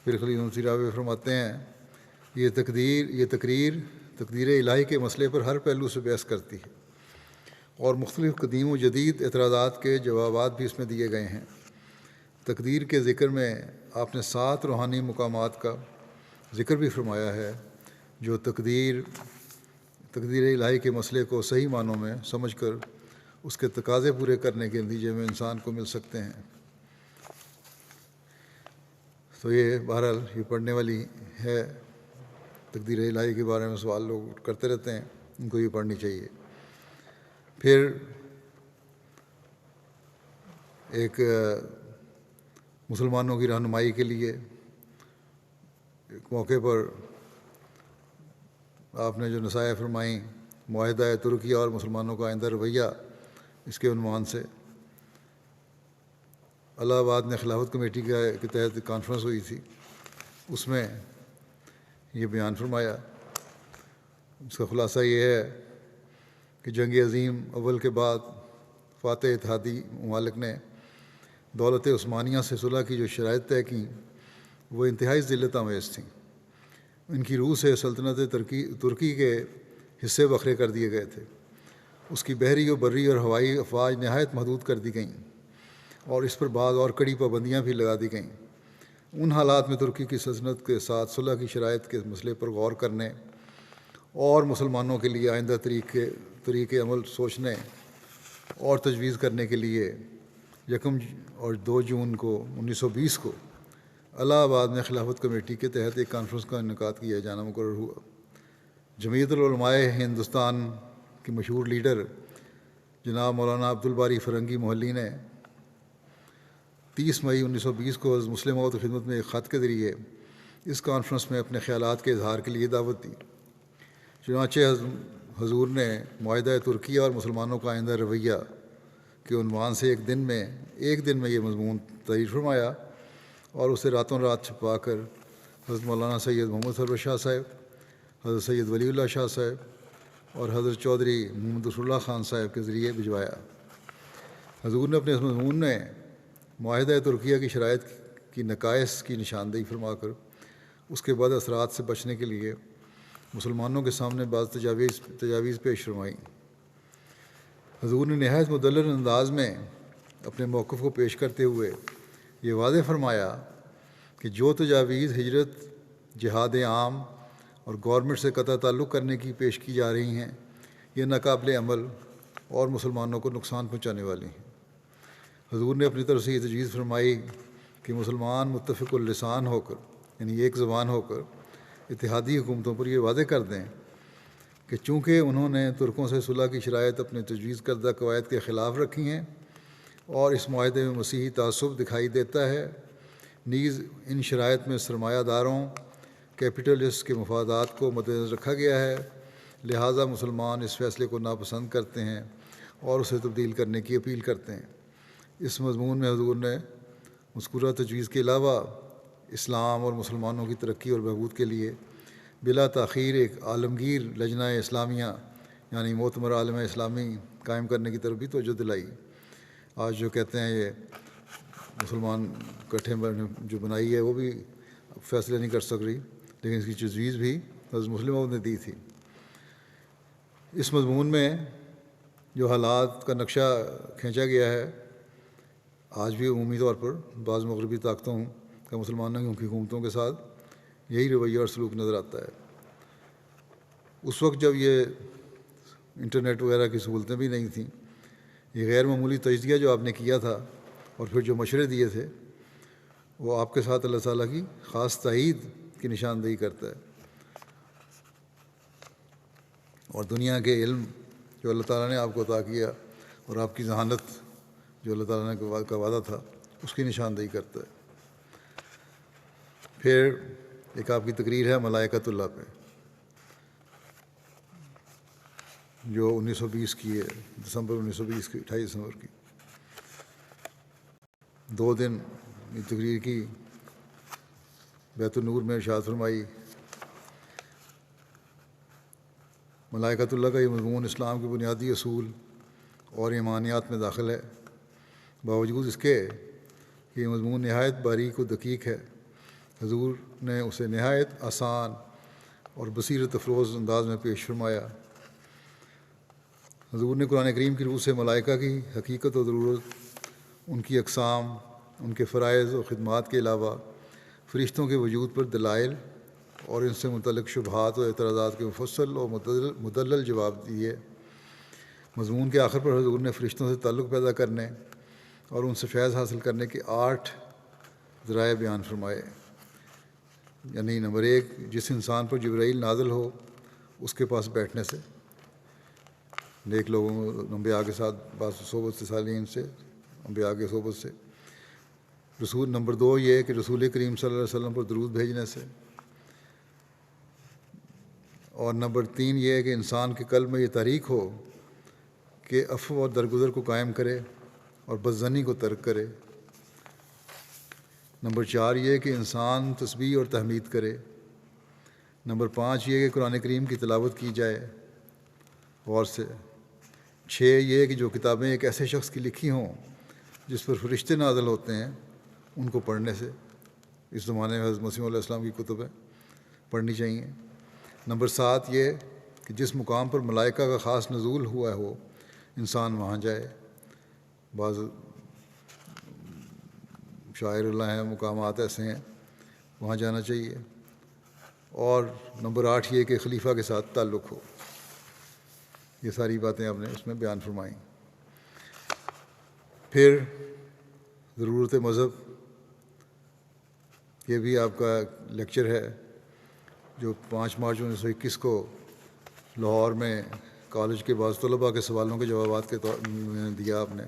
پھر خلیفہ مسیح رابع فرماتے ہیں یہ تقریر تقدیر الہی کے مسئلے پر ہر پہلو سے بحث کرتی ہے اور مختلف قدیم و جدید اعتراضات کے جوابات بھی اس میں دیے گئے ہیں۔ تقدیر کے ذکر میں آپ نے 7 روحانی مقامات کا ذکر بھی فرمایا ہے جو تقدیر تقدیر الہی کے مسئلے کو صحیح معنوں میں سمجھ کر اس کے تقاضے پورے کرنے کے نتیجے میں انسان کو مل سکتے ہیں۔ تو یہ بہرحال یہ پڑھنے والی ہے، تقدیر الہی کے بارے میں سوال لوگ کرتے رہتے ہیں، ان کو یہ پڑھنی چاہیے۔ پھر ایک مسلمانوں کی رہنمائی کے لیے ایک موقع پر آپ نے جو نصائح فرمائیں معاہدہ ترکیہ اور مسلمانوں کا آئندہ رویہ، اس کے عنوان سے الہ آباد میں خلافت کمیٹی کے تحت کانفرنس ہوئی تھی، اس میں یہ بیان فرمایا۔ اس کا خلاصہ یہ ہے کہ جنگ عظیم اول کے بعد فاتح اتحادی ممالک نے دولت عثمانیہ سے صلح کی جو شرائط طے کیں وہ انتہائی ذلت آمیز تھیں۔ ان کی روح سے سلطنت ترکی کے حصے بکھرے کر دیے گئے تھے، اس کی بحری و بری اور ہوائی افواج نہایت محدود کر دی گئیں اور اس پر بعض اور کڑی پابندیاں بھی لگا دی گئیں۔ ان حالات میں ترکی کی سلطنت کے ساتھ صلح کی شرائط کے مسئلے پر غور کرنے اور مسلمانوں کے لیے آئندہ طریقے عمل سوچنے اور تجویز کرنے کے لیے 1 اور 2 جون کو 1920 کو الہ آباد میں خلافت کمیٹی کے تحت ایک کانفرنس کا انعقاد کیا جانا مقرر ہوا۔ جمعیت العلماء ہندوستان کے مشہور لیڈر جناب مولانا عبدالباری فرنگی محلی نے 30 مئی 1920 کو حضرت مسلم موعود کی خدمت میں ایک خط کے ذریعے اس کانفرنس میں اپنے خیالات کے اظہار کے لیے دعوت دی۔ چنانچہ حضور نے معاہدہ ترکیہ اور مسلمانوں کا آئندہ رویہ کے عنوان سے ایک دن میں یہ مضمون تحریر فرمایا اور اسے راتوں رات چھپا کر حضرت مولانا سید محمد سرور شاہ صاحب، حضرت سید ولی اللہ شاہ صاحب اور حضرت چودھری محمد رسول اللہ خان صاحب کے ذریعے بھجوایا۔ حضور نے اپنے اس مضمون میں معاہدہ ترکیہ کی شرائط کی نقائص کی نشاندہی فرما کر اس کے بعد اثرات سے بچنے کے لیے مسلمانوں کے سامنے بعض تجاویز پیش فرمائیں۔ حضور نے نہایت مدلل انداز میں اپنے موقف کو پیش کرتے ہوئے یہ واضح فرمایا کہ جو تجاویز ہجرت، جہاد عام اور گورنمنٹ سے قطع تعلق کرنے کی پیش کی جا رہی ہیں، یہ ناقابل عمل اور مسلمانوں کو نقصان پہنچانے والی ہیں۔ حضور نے اپنی طرف سے یہ تجویز فرمائی کہ مسلمان متفق اللسان ہو کر، یعنی ایک زبان ہو کر، اتحادی حکومتوں پر یہ واضح کر دیں کہ چونکہ انہوں نے ترکوں سے صلح کی شرائط اپنے تجویز کردہ قواعد کے خلاف رکھی ہیں اور اس معاہدے میں مسیحی تعصب دکھائی دیتا ہے، نیز ان شرائط میں سرمایہ داروں کیپٹلسٹ کے مفادات کو مد نظر رکھا گیا ہے، لہٰذا مسلمان اس فیصلے کو ناپسند کرتے ہیں اور اسے تبدیل کرنے کی اپیل کرتے ہیں۔ اس مضمون میں حضور نے مذکورہ تجویز کے علاوہ اسلام اور مسلمانوں کی ترقی اور بہبود کے لیے بلا تاخیر ایک عالمگیر لجنہ اسلامیہ یعنی معتمر عالم اسلامی قائم کرنے کی طرف بھی توجہ دلائی۔ آج جو کہتے ہیں یہ مسلمان اکٹھے جو بنائی ہے وہ بھی فیصلے نہیں کر سک رہی، لیکن اس کی تجویز بھی حضرت مسلم موعود نے دی تھی۔ اس مضمون میں جو حالات کا نقشہ کھینچا گیا ہے، آج بھی عمومی طور پر بعض مغربی طاقتوں کا مسلمانوں کی حکومتوں کے ساتھ یہی رویہ اور سلوک نظر آتا ہے۔ اس وقت جب یہ انٹرنیٹ وغیرہ کی سہولتیں بھی نہیں تھیں، یہ غیر معمولی تجزیہ جو آپ نے کیا تھا اور پھر جو مشورے دیے تھے، وہ آپ کے ساتھ اللہ تعالیٰ کی خاص تائید کی نشاندہی کرتا ہے، اور دنیا کے علم جو اللہ تعالیٰ نے آپ کو عطا کیا اور آپ کی ذہانت جو اللہ تعالیٰ نے کا وعدہ تھا اس کی نشاندہی کرتا ہے۔ پھر ایک آپ کی تقریر ہے ملائکۃ اللہ پہ، جو 1920 کی ہے، دسمبر 1920 کی، 28 دسمبر کی۔ 2 دن یہ تقریر کی، بیت النور میں ارشاد فرمائی۔ ملائکۃ اللہ کا یہ مضمون اسلام کے بنیادی اصول اور ایمانیات میں داخل ہے، باوجود اس کے کہ یہ مضمون نہایت باریک و دقیق ہے۔ حضور نے اسے نہایت آسان اور بصیرت افروز انداز میں پیش فرمایا۔ حضور نے قرآن کریم کی روح سے ملائکہ کی حقیقت و ضرورت، ان کی اقسام، ان کے فرائض و خدمات کے علاوہ فرشتوں کے وجود پر دلائل اور ان سے متعلق شبہات و اعتراضات کے مفصل اور مدلل جواب دیے۔ مضمون کے آخر پر حضور نے فرشتوں سے تعلق پیدا کرنے اور ان سے فیض حاصل کرنے کے 8 ذرائع بیان فرمائے، یعنی نمبر 1، جس انسان پر جبرائیل نازل ہو اس کے پاس بیٹھنے سے، نیک لوگوں انبیاء کے ساتھ صحبت سے، صالحین سے، انبیاء کے صحبت سے۔ نمبر 2 یہ کہ رسول کریم صلی اللہ علیہ وسلم پر درود بھیجنے سے۔ اور نمبر 3 یہ کہ انسان کے قلب میں یہ تحریک ہو کہ عفو اور درگزر کو قائم کرے اور بدظنی کو ترک کرے۔ نمبر 4 یہ کہ انسان تسبیح اور تحمید کرے۔ نمبر 5 یہ کہ قرآن کریم کی تلاوت کی جائے غور سے۔ 6 یہ کہ جو کتابیں ایک ایسے شخص کی لکھی ہوں جس پر فرشتے نازل ہوتے ہیں ان کو پڑھنے سے، اس زمانے میں حضرت مسیح علیہ السلام کی کتبیں پڑھنی چاہیے۔ نمبر 7 یہ کہ جس مقام پر ملائکہ کا خاص نزول ہوا ہو انسان وہاں جائے۔ بعض شاعر اللہ ہیں، مقامات ایسے ہیں، وہاں جانا چاہیے۔ اور نمبر 8 یہ کہ خلیفہ کے ساتھ تعلق ہو۔ یہ ساری باتیں آپ نے اس میں بیان فرمائیں۔ پھر ضرورت مذہب، یہ بھی آپ کا لیکچر ہے جو 5 مارچ 1921 کو لاہور میں کالج کے بعض طلباء کے سوالوں کے جوابات کے طور میں دیا آپ نے۔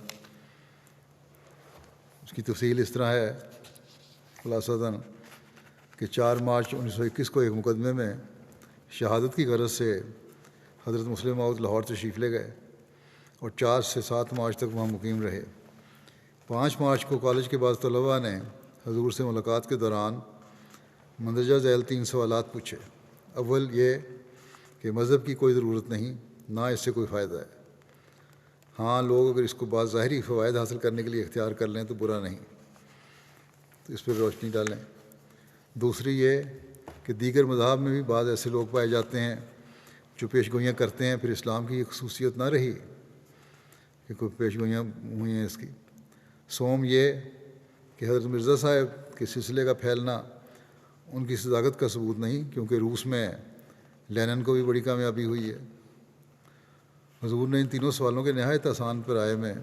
اس کی تفصیل اس طرح ہے خلاصتاً کہ 4 مارچ 1921 کو ایک مقدمے میں شہادت کی غرض سے حضرت مسلم موعود لاہور تشریف لے گئے اور 4 سے 7 مارچ تک وہاں مقیم رہے۔ 5 مارچ کو کالج کے بعض طلباء نے حضور سے ملاقات کے دوران مندرجہ ذیل 3 سوالات پوچھے۔ اول یہ کہ مذہب کی کوئی ضرورت نہیں، نہ اس سے کوئی فائدہ ہے، ہاں لوگ اگر اس کو بعض ظاہری فوائد حاصل کرنے کے لیے اختیار کر لیں تو برا نہیں، تو اس پر روشنی ڈالیں۔ دوسری یہ کہ دیگر مذاہب میں بھی بعض ایسے لوگ پائے جاتے ہیں جو پیش گوئیاں کرتے ہیں، پھر اسلام کی یہ خصوصیت نہ رہی کہ کوئی پیش گوئیاں ہوئی ہیں اس کی۔ سوم یہ کہ حضرت مرزا صاحب کے سلسلے کا پھیلنا ان کی صداقت کا ثبوت نہیں، کیونکہ روس میں لینن کو بھی بڑی کامیابی ہوئی ہے۔ حضور نے ان تینوں سوالوں کے نہایت آسان پیرائے میں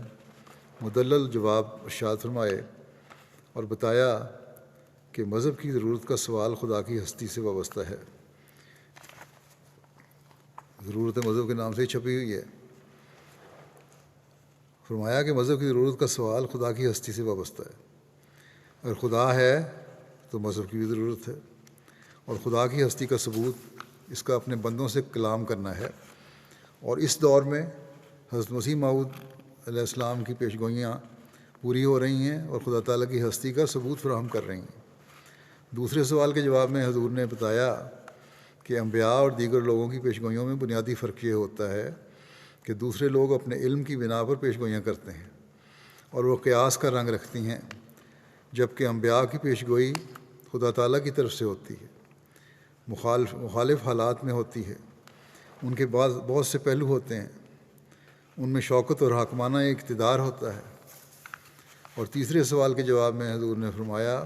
مدلل جواب ارشاد فرمائے اور بتایا کہ مذہب کی ضرورت کا سوال خدا کی ہستی سے وابستہ ہے۔ ضرورت مذہب کے نام سے ہی چھپی ہوئی ہے۔ فرمایا کہ مذہب کی ضرورت کا سوال خدا کی ہستی سے وابستہ ہے۔ اگر خدا ہے تو مذہب کی بھی ضرورت ہے، اور خدا کی ہستی کا ثبوت اس کا اپنے بندوں سے کلام کرنا ہے۔ اور اس دور میں حضرت مسیح موعود علیہ السلام کی پیش گوئیاں پوری ہو رہی ہیں اور خدا تعالیٰ کی ہستی کا ثبوت فراہم کر رہی ہیں۔ دوسرے سوال کے جواب میں حضور نے بتایا کہ انبیاء اور دیگر لوگوں کی پیش گوئیوں میں بنیادی فرق یہ ہوتا ہے کہ دوسرے لوگ اپنے علم کی بنا پر پیش گوئیاں کرتے ہیں اور وہ قیاس کا رنگ رکھتی ہیں، جبکہ انبیاء کی پیش گوئی خدا تعالیٰ کی طرف سے ہوتی ہے، مخالف حالات میں ہوتی ہے، ان کے بہت سے پہلو ہوتے ہیں، ان میں شوکت اور حاکمانہ اقتدار ہوتا ہے۔ اور تیسرے سوال کے جواب میں حضور نے فرمایا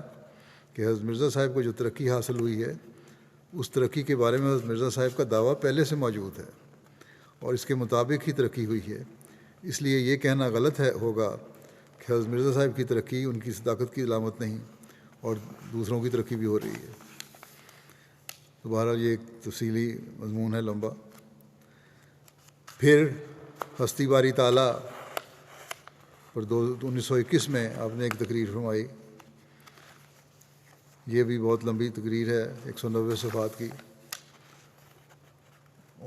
کہ حضرت مرزا صاحب کو جو ترقی حاصل ہوئی ہے اس ترقی کے بارے میں حضرت مرزا صاحب کا دعویٰ پہلے سے موجود ہے اور اس کے مطابق ہی ترقی ہوئی ہے، اس لیے یہ کہنا غلط ہوگا کہ حضرت مرزا صاحب کی ترقی ان کی صداقت کی علامت نہیں اور دوسروں کی ترقی بھی ہو رہی ہے۔ تو بہرحال یہ ایک تفصیلی مضمون ہے لمبا۔ پھر ہستی باری تعالیٰ پر 1921 میں آپ نے ایک تقریر فرمائی، یہ بھی بہت لمبی تقریر ہے، 190 صفحات کی،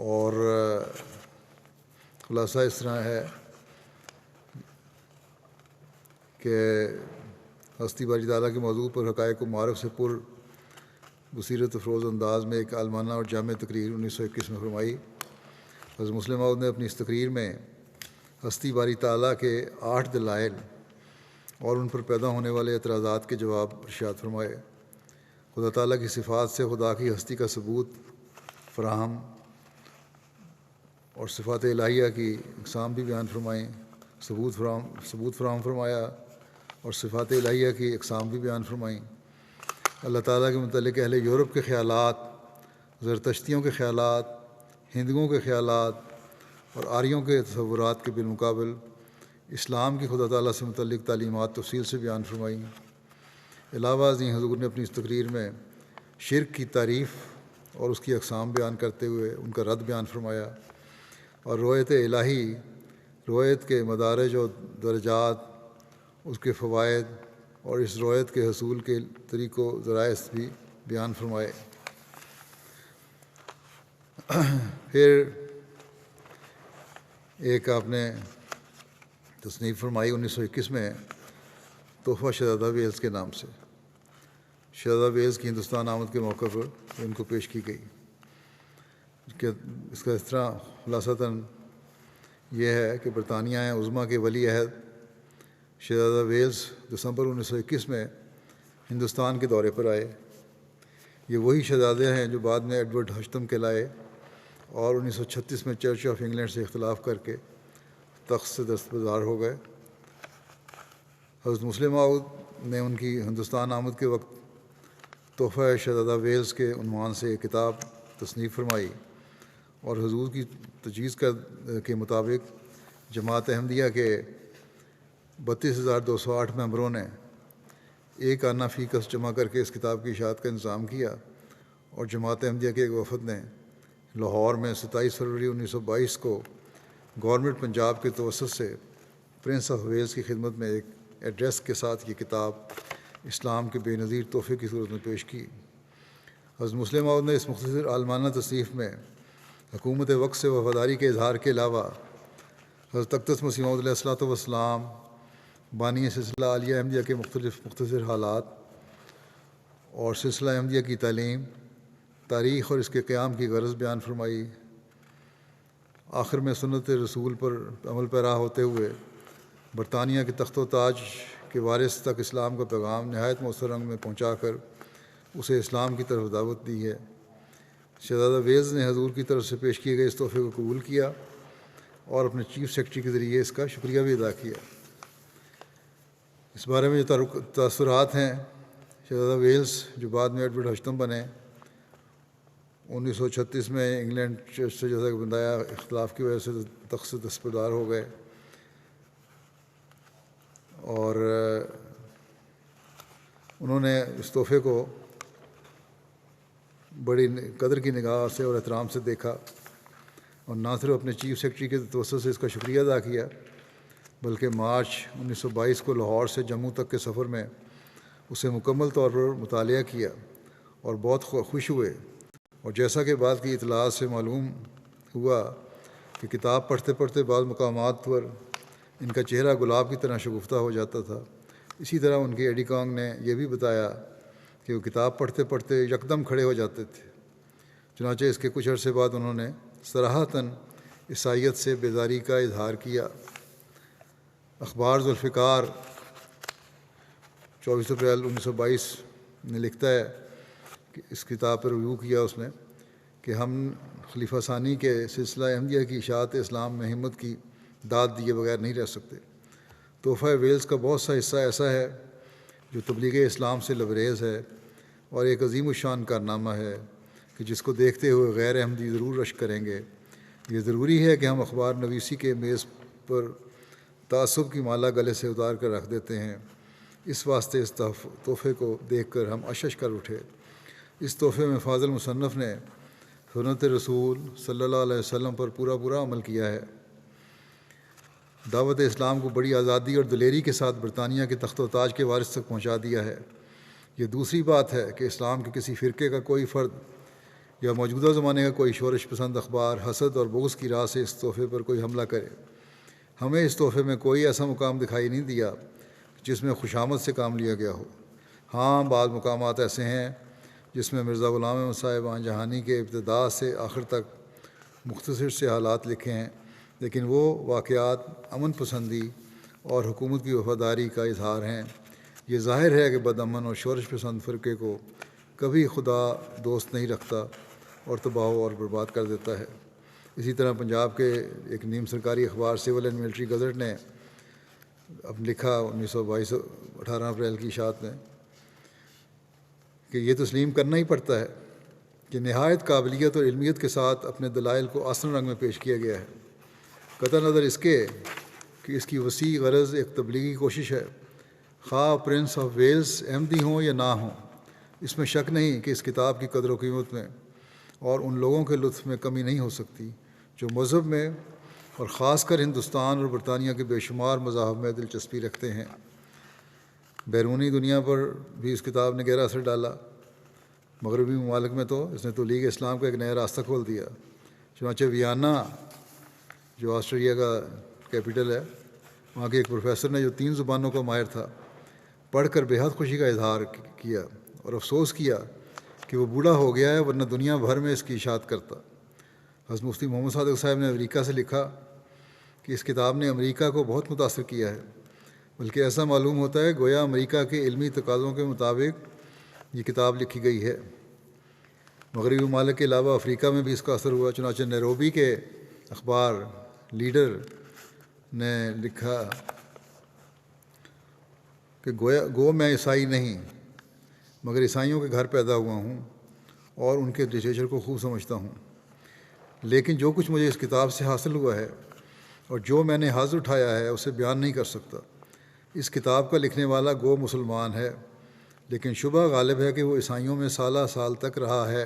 اور خلاصہ اس طرح ہے کہ ہستی باری تعالیٰ کے موضوع پر حقائق و معارف سے پر بصیرت افروز انداز میں ایک عالمانہ اور جامع تقریر 1921 میں فرمائی۔ حضرت مسلم موعود نے اپنی اس تقریر میں ہستی باری تعالیٰ کے 8 دلائل اور ان پر پیدا ہونے والے اعتراضات کے جواب ارشاد فرمائے۔ خدا تعالیٰ کی صفات سے خدا کی ہستی کا ثبوت فراہم اور صفات الہیہ کی اقسام بھی بیان فرمائیں، ثبوت فراہم فرمایا اور صفات الہیہ کی اقسام بھی بیان فرمائیں۔ اللہ تعالیٰ کے متعلق اہل یورپ کے خیالات زرتشتیوں کے خیالات، ہندوؤں کے خیالات اور آریوں کے تصورات کے بالمقابل اسلام کی خدا تعالیٰ سے متعلق تعلیمات تفصیل سے بیان فرمائیں۔ علاوہ ازیں حضور نے اپنی اس تقریر میں شرک کی تعریف اور اس کی اقسام بیان کرتے ہوئے ان کا رد بیان فرمایا، اور روایت الہی، روایت کے مدارج و درجات، اس کے فوائد اور اس روایت کے حصول کے طریق و ذرائع بھی بیان فرمائے۔ پھر ایک آپ نے تصنیف فرمائی 1921 میں تحفہ شہزادہ ویلز کے نام سے۔ شہزادہ ویلز کی ہندوستان آمد کے موقع پر ان کو پیش کی گئی، کہ اس کا اس طرح خلاصتاً یہ ہے کہ برطانیہ عظمیٰ کے ولی عہد شہزادہ ویلز دسمبر 1921 میں ہندوستان کے دورے پر آئے۔ یہ وہی شہزادے ہیں جو بعد میں ایڈورڈ ہشتم کہلائے اور 1936 میں چرچ آف انگلینڈ سے اختلاف کر کے تخت سے دستبردار ہو گئے۔ حضرت مسلم موعود نے ان کی ہندوستان آمد کے وقت تحفہ شہزادہ ویلز کے عنوان سے ایک کتاب تصنیف فرمائی، اور حضور کی تجویز کے مطابق جماعت احمدیہ کے 32,208 ممبروں نے ایک آنا فی کس جمع کر کے اس کتاب کی اشاعت کا انتظام کیا، اور جماعت احمدیہ کے ایک وفد نے لاہور میں 27 فروری 1922 کو گورنمنٹ پنجاب کے توسط سے پرنس آف ویلز کی خدمت میں ایک ایڈریس کے ساتھ یہ کتاب اسلام کے بے نظیر تحفے کی صورت میں پیش کی۔ حضرت مسلم موعود نے اس مختصر عالمانہ تصنیف میں حکومت وقت سے وفاداری کے اظہار کے علاوہ حضرت اقدس مسیح موعود علیہ الصلوۃ والسلام، بانی سلسلہ عالیہ احمدیہ کے مختلف مختصر حالات اور سلسلہ احمدیہ کی تعلیم، تاریخ اور اس کے قیام کی غرض بیان فرمائی۔ آخر میں سنت رسول پر عمل پیرا ہوتے ہوئے برطانیہ کے تخت و تاج کے وارث تک اسلام کا پیغام نہایت مؤثر رنگ میں پہنچا کر اسے اسلام کی طرف دعوت دی ہے۔ شہزادہ ویلز نے حضور کی طرف سے پیش کیے گئے اس تحفے کو قبول کیا اور اپنے چیف سیکرٹری کے ذریعے اس کا شکریہ بھی ادا کیا۔ اس بارے میں جو تاثرات ہیں، شہزادہ ویلز جو بعد میں ایڈورڈ ہشتم بنے، 1936 میں انگلینڈ چرچ سے جیسا کہ بتایا اختلاف کی وجہ سے تخت سے دستبردار ہو گئے، اور انہوں نے اس تحفے کو بڑی قدر کی نگاہ سے اور احترام سے دیکھا، اور نہ صرف اپنے چیف سیکرٹری کے توسط سے اس کا شکریہ ادا کیا، بلکہ مارچ 1922 کو لاہور سے جموں تک کے سفر میں اسے مکمل طور پر مطالعہ کیا اور بہت خوش ہوئے۔ اور جیسا کہ بعد کی اطلاعات سے معلوم ہوا کہ کتاب پڑھتے پڑھتے بعض مقامات پر ان کا چہرہ گلاب کی طرح شگفتہ ہو جاتا تھا۔ اسی طرح ان کے ایڈی کانگ نے یہ بھی بتایا کہ وہ کتاب پڑھتے پڑھتے یکدم کھڑے ہو جاتے تھے۔ چنانچہ اس کے کچھ عرصے بعد انہوں نے صراحتاً عیسائیت سے بیزاری کا اظہار کیا۔ اخبار ذوالفقار 24 اپریل 1922 نے لکھتا ہے کہ اس کتاب پر ریویو کیا اس نے کہ ہم خلیفہ ثانی کے سلسلہ احمدیہ کی اشاعت اسلام میں ہمت کی داد دیے بغیر نہیں رہ سکتے۔ تحفہ ویلز کا بہت سا حصہ ایسا ہے جو تبلیغ اسلام سے لبریز ہے اور ایک عظیم الشان کارنامہ ہے کہ جس کو دیکھتے ہوئے غیر احمدی ضرور رشک کریں گے۔ یہ ضروری ہے کہ ہم اخبار نویسی کے میز پر تعصب کی مالا گلے سے اتار کر رکھ دیتے ہیں۔ اس واسطے اس تحفے کو دیکھ کر ہم اشش کر اٹھے۔ اس تحفے میں فاضل مصنف نے سنت رسول صلی اللہ علیہ وسلم پر پورا عمل کیا ہے۔ دعوت اسلام کو بڑی آزادی اور دلیری کے ساتھ برطانیہ کے تخت و تاج کے وارث تک پہنچا دیا ہے۔ یہ دوسری بات ہے کہ اسلام کے کسی فرقے کا کوئی فرد یا موجودہ زمانے کا کوئی شورش پسند اخبار حسد اور بغض کی راہ سے اس تحفے پر کوئی حملہ کرے۔ ہمیں اس تحفے میں کوئی ایسا مقام دکھائی نہیں دیا جس میں خوشامد سے کام لیا گیا ہو۔ ہاں، بعض مقامات ایسے ہیں جس میں مرزا غلام احمد صاحب آن جہانی کے ابتدا سے آخر تک مختصر سے حالات لکھے ہیں، لیکن وہ واقعات امن پسندی اور حکومت کی وفاداری کا اظہار ہیں۔ یہ ظاہر ہے کہ بد امن اور شورش پسند فرقے کو کبھی خدا دوست نہیں رکھتا اور تباہ اور برباد کر دیتا ہے۔ اسی طرح پنجاب کے ایک نیم سرکاری اخبار سول اینڈ ملٹری گزٹ نے اب لکھا 1922 18 اپریل کی اشاعت میں کہ یہ تسلیم کرنا ہی پڑتا ہے کہ نہایت قابلیت اور علمیت کے ساتھ اپنے دلائل کو آسن رنگ میں پیش کیا گیا ہے، قطع نظر اس کے کہ اس کی وسیع غرض ایک تبلیغی کوشش ہے، خواہ پرنس آف ویلز احمدی ہوں یا نہ ہوں۔ اس میں شک نہیں کہ اس کتاب کی قدر و قیمت میں اور ان لوگوں کے لطف میں کمی نہیں ہو سکتی جو مذہب میں اور خاص کر ہندوستان اور برطانیہ کے بے شمار مذاہب میں دلچسپی رکھتے ہیں۔ بیرونی دنیا پر بھی اس کتاب نے گہرا اثر ڈالا۔ مغربی ممالک میں تو اس نے تولیغ اسلام کا ایک نیا راستہ کھول دیا۔ چنانچہ ویانا جو آسٹریا کا کیپٹل ہے، وہاں کے ایک پروفیسر نے جو 3 زبانوں کا ماہر تھا، پڑھ کر بے حد خوشی کا اظہار کیا اور افسوس کیا کہ وہ بوڑھا ہو گیا ہے، ورنہ دنیا بھر میں اس کی اشاعت کرتا۔ حضرت مفتی محمد صادق صاحب نے امریکہ سے لکھا کہ اس کتاب نے امریکہ کو بہت متاثر کیا ہے، بلکہ ایسا معلوم ہوتا ہے گویا امریکہ کے علمی تقاضوں کے مطابق یہ کتاب لکھی گئی ہے۔ مغربی ممالک کے علاوہ افریقہ میں بھی اس کا اثر ہوا۔ چنانچہ نیروبی کے اخبار لیڈر نے لکھا کہ گو میں عیسائی نہیں مگر عیسائیوں کے گھر پیدا ہوا ہوں اور ان کے لٹریچر کو خوب سمجھتا ہوں، لیکن جو کچھ مجھے اس کتاب سے حاصل ہوا ہے اور جو میں نے حاضر اٹھایا ہے اسے بیان نہیں کر سکتا۔ اس کتاب کا لکھنے والا گو مسلمان ہے، لیکن شبہ غالب ہے کہ وہ عیسائیوں میں سالہ سال تک رہا ہے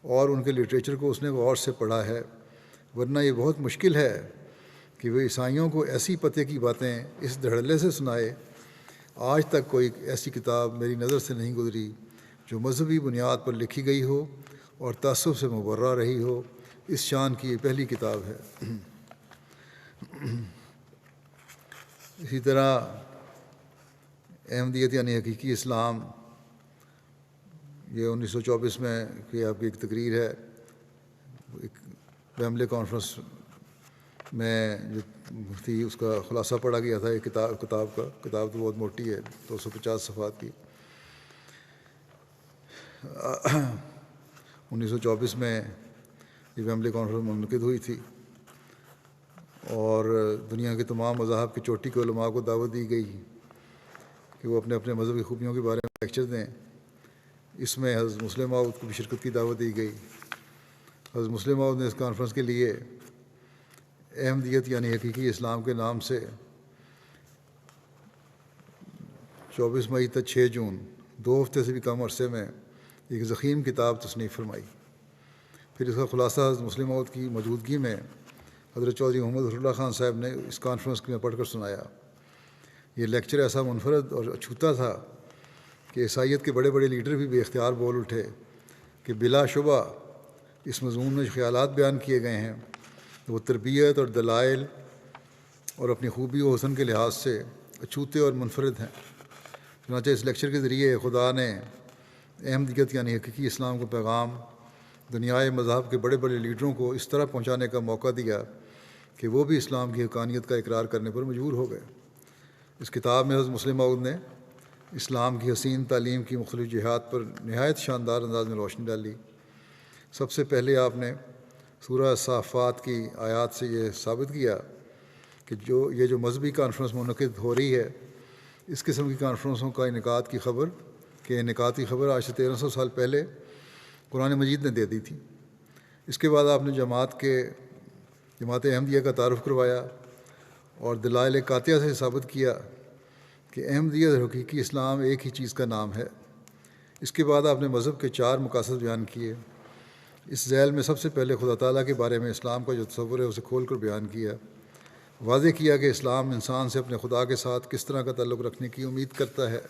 اور ان کے لٹریچر کو اس نے غور سے پڑھا ہے، ورنہ یہ بہت مشکل ہے کہ وہ عیسائیوں کو ایسی پتے کی باتیں اس دھڑلے سے سنائے۔ آج تک کوئی ایسی کتاب میری نظر سے نہیں گزری جو مذہبی بنیاد پر لکھی گئی ہو اور تعصب سے مبرہ رہی ہو۔ اس شان کی یہ پہلی کتاب ہے۔ اسی طرح احمدیت یعنی حقیقی اسلام، یہ 1924 میں آپ کی ایک تقریر ہے، ایک ویمبلے کانفرنس میں جو تھی اس کا خلاصہ پڑھا گیا تھا۔ ایک کتاب تو بہت موٹی ہے، 250 صفحات کی۔ 1924 میں یہ ویمبلے کانفرنس منعقد ہوئی تھی اور دنیا کے تمام مذاہب کی چوٹی کے علماء کو دعوت دی گئی کہ وہ اپنے اپنے مذہبی خوبیوں کے بارے میں لیکچر دیں۔ اس میں حضرت مسلم موعود کو بھی شرکت کی دعوت دی گئی۔ حضرت مسلم موعود نے اس کانفرنس کے لیے احمدیت یعنی حقیقی اسلام کے نام سے 24 مئی تا 6 جون 2 ہفتے سے بھی کم عرصے میں ایک ضخیم کتاب تصنیف فرمائی۔ پھر اس کا خلاصہ حضرت مسلم موعود کی موجودگی میں حضرت چودھری محمد رسول اللہ خان صاحب نے اس کانفرنس میں پڑھ کر سنایا۔ یہ لیکچر ایسا منفرد اور اچھوتا تھا کہ عیسائیت کے بڑے بڑے لیڈر بھی بے اختیار بول اٹھے کہ بلا شبہ اس مضمون میں جو خیالات بیان کیے گئے ہیں وہ تربیت اور دلائل اور اپنی خوبی و حسن کے لحاظ سے اچھوتے اور منفرد ہیں۔ چنانچہ اس لیکچر کے ذریعے خدا نے احمدیت یعنی حقیقی اسلام کا پیغام دنیائے مذہب کے بڑے بڑے لیڈروں کو اس طرح پہنچانے کا موقع دیا کہ وہ بھی اسلام کی حقانیت کا اقرار کرنے پر مجبور ہو گئے۔ اس کتاب میں حضرت مسلم موعود نے اسلام کی حسین تعلیم کی مختلف جہات پر نہایت شاندار انداز میں روشنی ڈالی۔ سب سے پہلے آپ نے سورہ صافات کی آیات سے یہ ثابت کیا کہ یہ جو مذہبی کانفرنس منعقد ہو رہی ہے، اس قسم کی کانفرنسوں کا انعقاد کی خبر آج سے 1300 سال پہلے قرآن مجید نے دے دی تھی۔ اس کے بعد آپ نے جماعت احمدیہ کا تعارف کروایا اور دلائل قاطعہ سے ثابت کیا کہ احمدیت اور حقیقی اسلام ایک ہی چیز کا نام ہے۔ اس کے بعد آپ نے مذہب کے 4 مقاصد بیان کیے۔ اس ذیل میں سب سے پہلے خدا تعالیٰ کے بارے میں اسلام کا جو تصور ہے اسے کھول کر بیان کیا، واضح کیا کہ اسلام انسان سے اپنے خدا کے ساتھ کس طرح کا تعلق رکھنے کی امید کرتا ہے،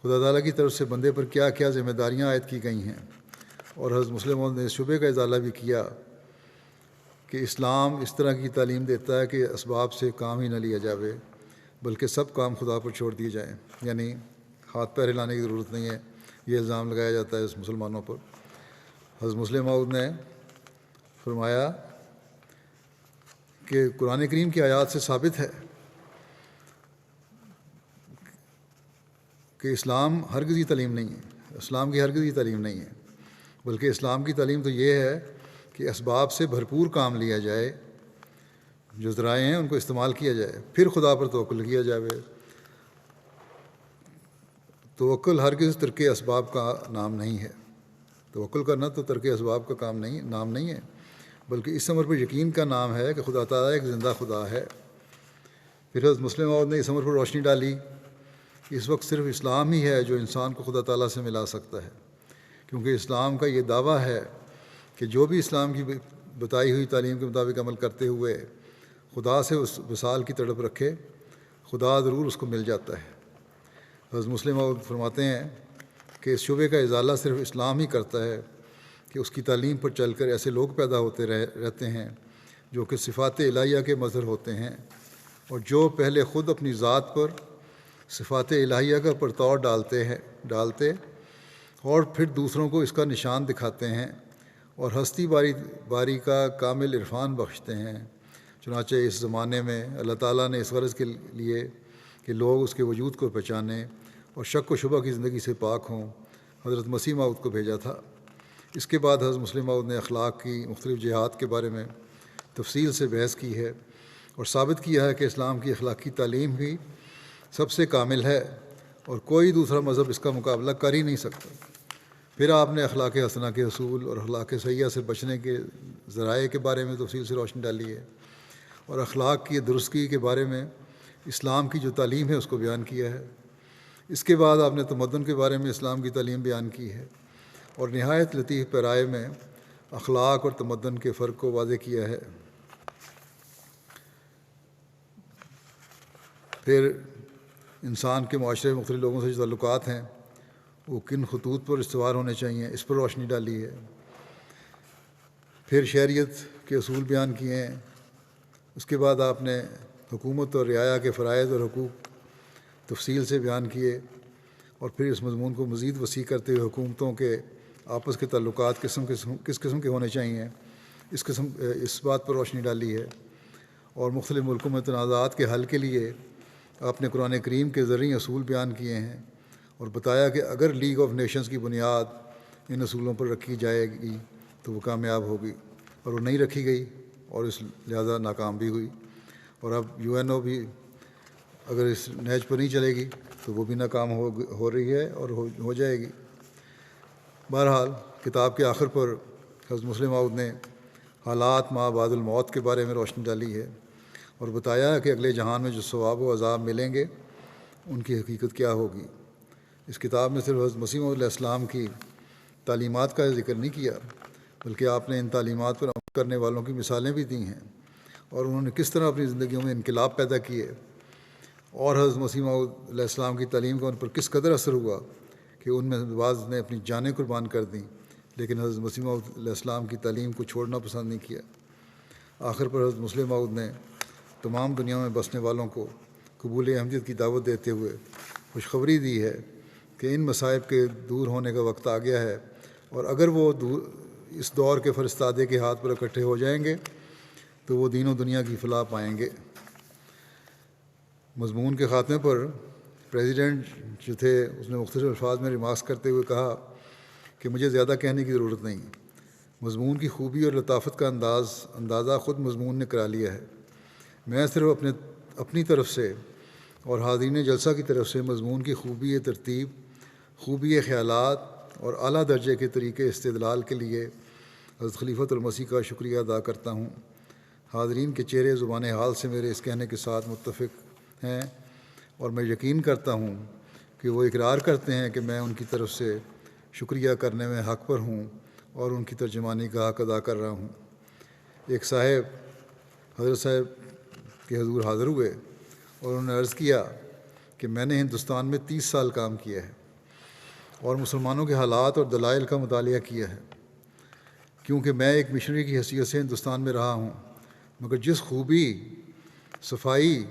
خدا تعالیٰ کی طرف سے بندے پر کیا کیا ذمہ داریاں عائد کی گئی ہیں، اور حضرت مسلم موعود نے اس شبے کا ازالہ بھی کیا کہ اسلام اس طرح کی تعلیم دیتا ہے کہ اسباب سے کام ہی نہ لیا جاوے بلکہ سب کام خدا پر چھوڑ دیے جائیں، یعنی ہاتھ پیر ہلانے کی ضرورت نہیں ہے۔ یہ الزام لگایا جاتا ہے اس مسلمانوں پر۔ حضرت مسلم موعود نے فرمایا کہ قرآن کریم کی آیات سے ثابت ہے کہ اسلام ہرگز یہ تعلیم نہیں ہے، اسلام کی ہرگز یہ تعلیم نہیں ہے، بلکہ اسلام کی تعلیم تو یہ ہے کہ اسباب سے بھرپور کام لیا جائے، جو ذرائع ہیں ان کو استعمال کیا جائے، پھر خدا پر توکل کیا جائے۔ توکل ہرگز ترک اسباب کا نام نہیں ہے۔ توکل کرنا تو ترک اسباب کا نام نہیں ہے، بلکہ اس امر پر یقین کا نام ہے کہ خدا تعالیٰ ایک زندہ خدا ہے۔ پھر حضرت مسلم موعود نے اس امر پر روشنی ڈالی کہ اس وقت صرف اسلام ہی ہے جو انسان کو خدا تعالیٰ سے ملا سکتا ہے، کیونکہ اسلام کا یہ دعویٰ ہے کہ جو بھی اسلام کی بتائی ہوئی تعلیم کے مطابق عمل کرتے ہوئے خدا سے اس وصال کی تڑپ رکھے، خدا ضرور اس کو مل جاتا ہے۔ حضرت مسلم موعود فرماتے ہیں کہ اس شبے کا ازالہ صرف اسلام ہی کرتا ہے کہ اس کی تعلیم پر چل کر ایسے لوگ پیدا ہوتے رہتے ہیں جو کہ صفات الہیہ کے مظہر ہوتے ہیں، اور جو پہلے خود اپنی ذات پر صفات الہیہ کا پرتاؤ ڈالتے اور پھر دوسروں کو اس کا نشان دکھاتے ہیں اور ہستی باری کا کامل عرفان بخشتے ہیں۔ چنانچہ اس زمانے میں اللہ تعالیٰ نے اس غرض کے لیے کہ لوگ اس کے وجود کو پہچانیں اور شک و شبہ کی زندگی سے پاک ہوں، حضرت مسیح موعود کو بھیجا تھا۔ اس کے بعد حضرت مسلم موعود نے اخلاق کی مختلف جہات کے بارے میں تفصیل سے بحث کی ہے اور ثابت کیا ہے کہ اسلام کی اخلاقی تعلیم بھی سب سے کامل ہے اور کوئی دوسرا مذہب اس کا مقابلہ کر ہی نہیں سکتا۔ پھر آپ نے اخلاق حسنہ کے اصول اور اخلاق سیئہ سے بچنے کے ذرائع کے بارے میں تفصیل سے روشنی ڈالی ہے اور اخلاق کی درستگی کے بارے میں اسلام کی جو تعلیم ہے اس کو بیان کیا ہے۔ اس کے بعد آپ نے تمدن کے بارے میں اسلام کی تعلیم بیان کی ہے اور نہایت لطیف پیرائے میں اخلاق اور تمدن کے فرق کو واضح کیا ہے۔ پھر انسان کے معاشرے میں مختلف لوگوں سے جو تعلقات ہیں وہ کن خطوط پر استوار ہونے چاہیے، اس پر روشنی ڈالی ہے۔ پھر شہریت کے اصول بیان کیے ہیں۔ اس کے بعد آپ نے حکومت اور رعایا کے فرائض اور حقوق تفصیل سے بیان کیے اور پھر اس مضمون کو مزید وسیع کرتے ہوئے حکومتوں کے آپس کے تعلقات کس قسم کے ہونے چاہیے اس بات پر روشنی ڈالی ہے، اور مختلف ملکوں میں تنازعات کے حل کے لیے آپ نے قرآن کریم کے زرعی اصول بیان کیے ہیں اور بتایا کہ اگر لیگ آف نیشنز کی بنیاد ان اصولوں پر رکھی جائے گی تو وہ کامیاب ہوگی، اور وہ نہیں رکھی گئی اور اس لہٰذا ناکام بھی ہوئی، اور اب UNO بھی اگر اس نہج پر نہیں چلے گی تو وہ بھی ناکام ہو رہی ہے اور ہو جائے گی۔ بہرحال کتاب کے آخر پر حضرت مسلم موعود نے حالات ما بعد الموت کے بارے میں روشنی ڈالی ہے اور بتایا کہ اگلے جہان میں جو ثواب و عذاب ملیں گے ان کی حقیقت کیا ہوگی۔ اس کتاب میں صرف حضرت مسیح موعود علیہ السلام کی تعلیمات کا ذکر نہیں کیا، بلکہ آپ نے ان تعلیمات پر عمل کرنے والوں کی مثالیں بھی دی ہیں اور انہوں نے کس طرح اپنی زندگیوں میں انقلاب پیدا کیے، اور حضرت مسیح موعود علیہ السلام کی تعلیم کا ان پر کس قدر اثر ہوا کہ ان میں بعض نے اپنی جانیں قربان کر دیں، لیکن حضرت مسیح موعود علیہ السلام کی تعلیم کو چھوڑنا پسند نہیں کیا۔ آخر پر حضرت مسلم موعود نے تمام دنیا میں بسنے والوں کو قبول احمدیت کی دعوت دیتے ہوئے خوشخبری دی ہے کہ ان مصائب کے دور ہونے کا وقت آ گیا ہے، اور اگر وہ اس دور کے فرستادے کے ہاتھ پر اکٹھے ہو جائیں گے تو وہ دین و دنیا کی فلاح پائیں گے۔ مضمون کے خاتمے پر پریزیڈنٹ جو تھے اس نے مختلف الفاظ میں ریمارکس کرتے ہوئے کہا کہ مجھے زیادہ کہنے کی ضرورت نہیں، مضمون کی خوبی اور لطافت کا اندازہ خود مضمون نے کرا لیا ہے۔ میں صرف اپنی طرف سے اور حاضرین جلسہ کی طرف سے مضمون کی خوبی ترتیب، خوبی خیالات اور اعلیٰ درجے کے طریقے استدلال کے لیے حضرت خلیفۃ المسیح کا شکریہ ادا کرتا ہوں۔ حاضرین کے چہرے زبان حال سے میرے اس کہنے کے ساتھ متفق ہیں، اور میں یقین کرتا ہوں کہ وہ اقرار کرتے ہیں کہ میں ان کی طرف سے شکریہ کرنے میں حق پر ہوں اور ان کی ترجمانی کا حق ادا کر رہا ہوں۔ ایک صاحب حضرت صاحب کے حضور حاضر ہوئے اور انہوں نے عرض کیا کہ میں نے ہندوستان میں 30 سال کام کیا ہے اور مسلمانوں کے حالات اور دلائل کا مطالعہ کیا ہے، کیونکہ میں ایک مشنری کی حیثیت سے ہندوستان میں رہا ہوں، مگر جس خوبی، صفائی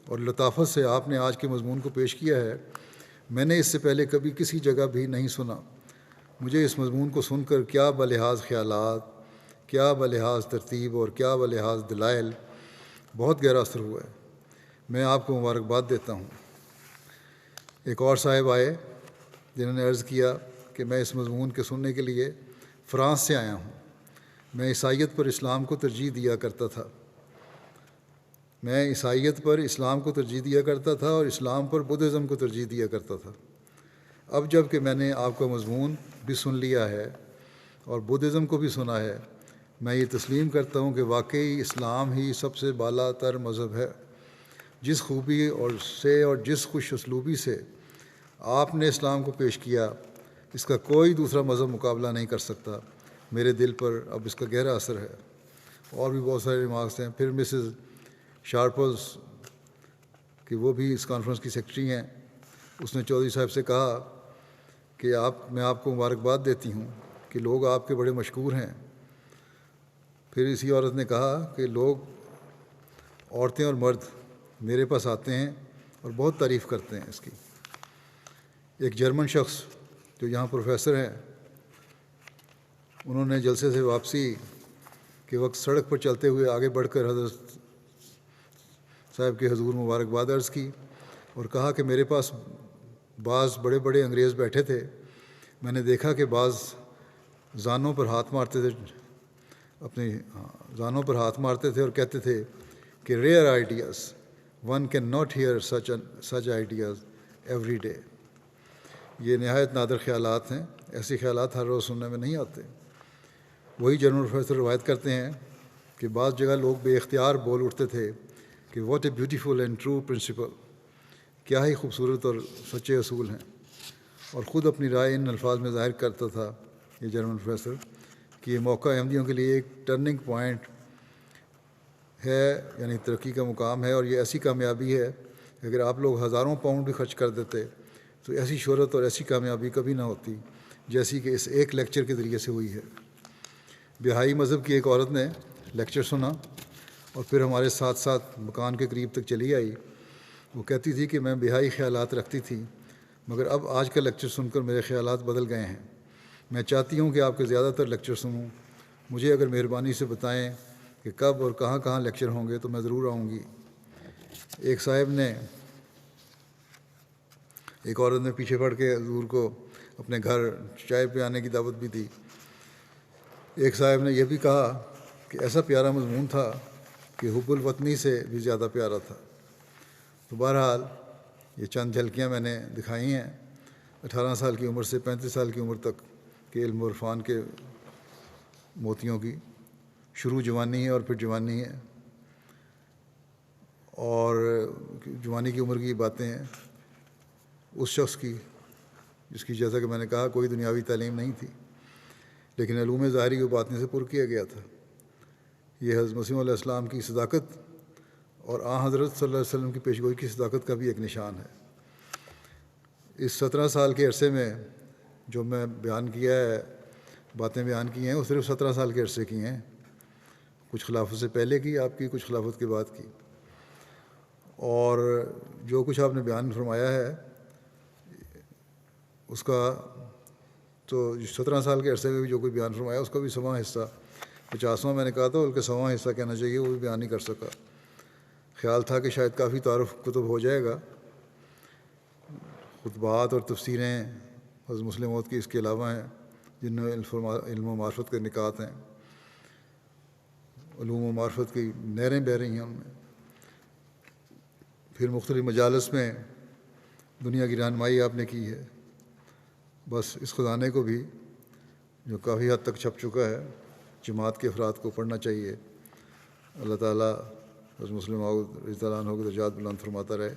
اور لطافت سے آپ نے آج کے مضمون کو پیش کیا ہے میں نے اس سے پہلے کبھی کسی جگہ بھی نہیں سنا۔ مجھے اس مضمون کو سن کر کیا بلحاظ خیالات، کیا بلحاظ ترتیب اور کیا بلحاظ دلائل بہت گہرا اثر ہوا ہے۔ میں آپ کو مبارکباد دیتا ہوں۔ ایک اور صاحب آئے جنہوں نے عرض کیا کہ میں اس مضمون کے سننے کے لیے فرانس سے آیا ہوں۔ میں عیسائیت پر اسلام کو ترجیح دیا کرتا تھا اور اسلام پر بدھزم کو ترجیح دیا کرتا تھا۔ اب جب کہ میں نے آپ کا مضمون بھی سن لیا ہے اور بدھزم کو بھی سنا ہے، میں یہ تسلیم کرتا ہوں کہ واقعی اسلام ہی سب سے بالا تر مذہب ہے۔ جس خوبی اور جس خوش اسلوبی سے آپ نے اسلام کو پیش کیا، اس کا کوئی دوسرا مذہب مقابلہ نہیں کر سکتا۔ میرے دل پر اب اس کا گہرا اثر ہے۔ اور بھی بہت سارے ریمارکس ہیں۔ پھر مسز شارپلز کہ وہ بھی اس کانفرنس کی سیکرٹری ہیں، اس نے چودھری صاحب سے کہا کہ میں آپ کو مبارکباد دیتی ہوں کہ لوگ آپ کے بڑے مشکور ہیں۔ پھر اسی عورت نے کہا کہ لوگ، عورتیں اور مرد میرے پاس آتے ہیں اور بہت تعریف کرتے ہیں اس کی۔ ایک جرمن شخص جو یہاں پروفیسر ہیں، انہوں نے جلسے سے واپسی کے وقت سڑک پر چلتے ہوئے آگے بڑھ کر حضرت صاحب کے حضور مبارکباد عرض کی اور کہا کہ میرے پاس بعض بڑے بڑے انگریز بیٹھے تھے، میں نے دیکھا کہ بعض زانوں پر ہاتھ مارتے تھے، اپنے زانوں پر ہاتھ مارتے تھے اور کہتے تھے کہ rare ideas, one can not hear such ideas every day. یہ نہایت نادر خیالات ہیں، ایسے خیالات ہر روز سننے میں نہیں آتے۔ وہی جرمن پروفیسر روایت کرتے ہیں کہ بعض جگہ لوگ بے اختیار بول اٹھتے تھے کہ what a beautiful and true principle, کیا ہی خوبصورت اور سچے اصول ہیں، اور خود اپنی رائے ان الفاظ میں ظاہر کرتا تھا یہ جرمن پروفیسر کہ یہ موقع احمدیوں کے لیے ایک ٹرننگ پوائنٹ ہے، یعنی ترقی کا مقام ہے، اور یہ ایسی کامیابی ہے کہ اگر آپ لوگ ہزاروں پاؤنڈ بھی خرچ کر دیتے تو ایسی شہرت اور ایسی کامیابی کبھی نہ ہوتی جیسی کہ اس ایک لیکچر کے ذریعے سے ہوئی ہے۔ بہائی مذہب کی ایک عورت نے لیکچر سنا اور پھر ہمارے ساتھ ساتھ مکان کے قریب تک چلی آئی۔ وہ کہتی تھی کہ میں بہائی خیالات رکھتی تھی، مگر اب آج کا لیکچر سن کر میرے خیالات بدل گئے ہیں۔ میں چاہتی ہوں کہ آپ کے زیادہ تر لیکچر سنوں۔ مجھے اگر مہربانی سے بتائیں کہ کب اور کہاں کہاں لیکچر ہوں گے تو میں ضرور آؤں گی۔ ایک عورت نے پیچھے پڑھ کے حضور کو اپنے گھر چائے پلانے کی دعوت بھی دی۔ ایک صاحب نے یہ بھی کہا کہ ایسا پیارا مضمون تھا کہ حب الوطنی سے بھی زیادہ پیارا تھا۔ تو بہرحال یہ چند جھلکیاں میں نے دکھائی ہیں 18 سال کی عمر سے 35 سال کی عمر تک کے علم و عرفان کے موتیوں کی۔ شروع جوانی ہے اور پھر جوانی ہے، اور جوانی کی عمر کی باتیں ہیں اس شخص کی جس کی، جیسا کہ میں نے کہا، کوئی دنیاوی تعلیم نہیں تھی، لیکن علوم ظاہری و باطنی سے پر کیا گیا تھا۔ یہ حضرت مسیح علیہ السلام کی صداقت اور آن حضرت صلی اللہ علیہ وسلم کی پیشگوئی کی صداقت کا بھی ایک نشان ہے۔ اس 17 سال کے عرصے میں جو میں بیان کیا ہے، باتیں بیان کی ہیں، وہ صرف 17 سال کے عرصے کی ہیں۔ کچھ خلافت سے پہلے کی آپ کی، کچھ خلافت کے بعد کی، اور جو کچھ آپ نے بیان فرمایا ہے اس کا تو 17 سال کے عرصے میں بھی جو کوئی بیان فرمایا اس کا بھی 100واں حصہ، 50واں میں نے کہا تھا، بلکہ 100واں حصہ کہنا چاہیے، وہ بھی بیان نہیں کر سکا۔ خیال تھا کہ شاید کافی تعارف کتب ہو جائے گا، خطبات اور تفسیریں حضرت مسلم موعود کی اس کے علاوہ ہیں جن میں علم و معرفت کے نکات ہیں، علوم و معرفت کی نہریں بہہ رہی ہیں ان میں۔ پھر مختلف مجالس میں دنیا کی رہنمائی آپ نے کی ہے۔ بس اس خزانے کو بھی جو کافی حد تک چھپ چکا ہے، جماعت کے افراد کو پڑھنا چاہیے۔ اللہ تعالیٰ حضرت مسلم موعود رضی اللہ عنہ کے درجات بلند فرماتا رہے۔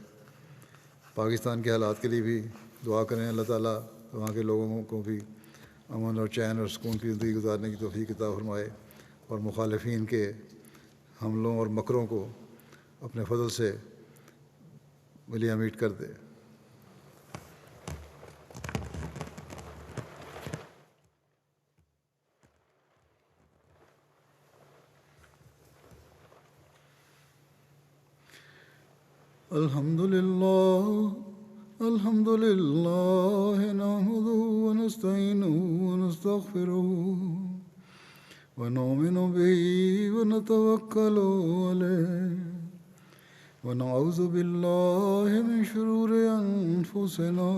پاکستان کے حالات کے لیے بھی دعا کریں، اللہ تعالیٰ وہاں کے لوگوں کو بھی امن اور چین اور سکون کی زندگی گزارنے کی توفیق عطا فرمائے، اور مخالفین کے حملوں اور مکروں کو اپنے فضل سے ملیہ میٹ کر دے۔ الحمد لله نحمده ونستعينه ونستغفره ونؤمن به ونتوكل عليه ونعوذ بالله من شرور أنفسنا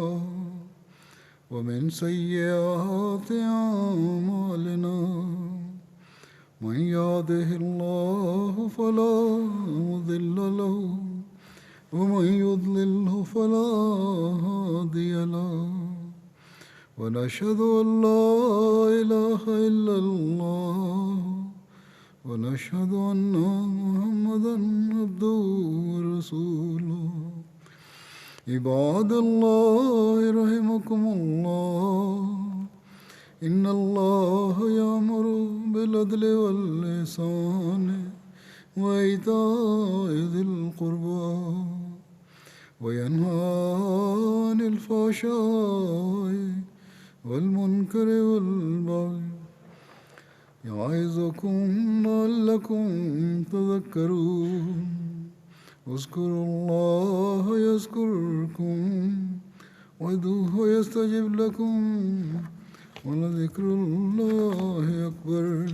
ومن سيئات أعمالنا، من يهده الله فلا مضل له ومن يضلله فلا هادي له، ونشهد أن لا إله إلا الله ونشهد أن محمدا عبده ورسوله عباد الله رحمكم الله إن الله يأمر بالعدل والإحسان وإيتاء ذي القربى وينهى عن الفحشاء والمنكر والبغي يعظكم لعلكم تذكرون اذكروا الله يذكركم وادعوه يستجب لكم ولذكر الله أكبر.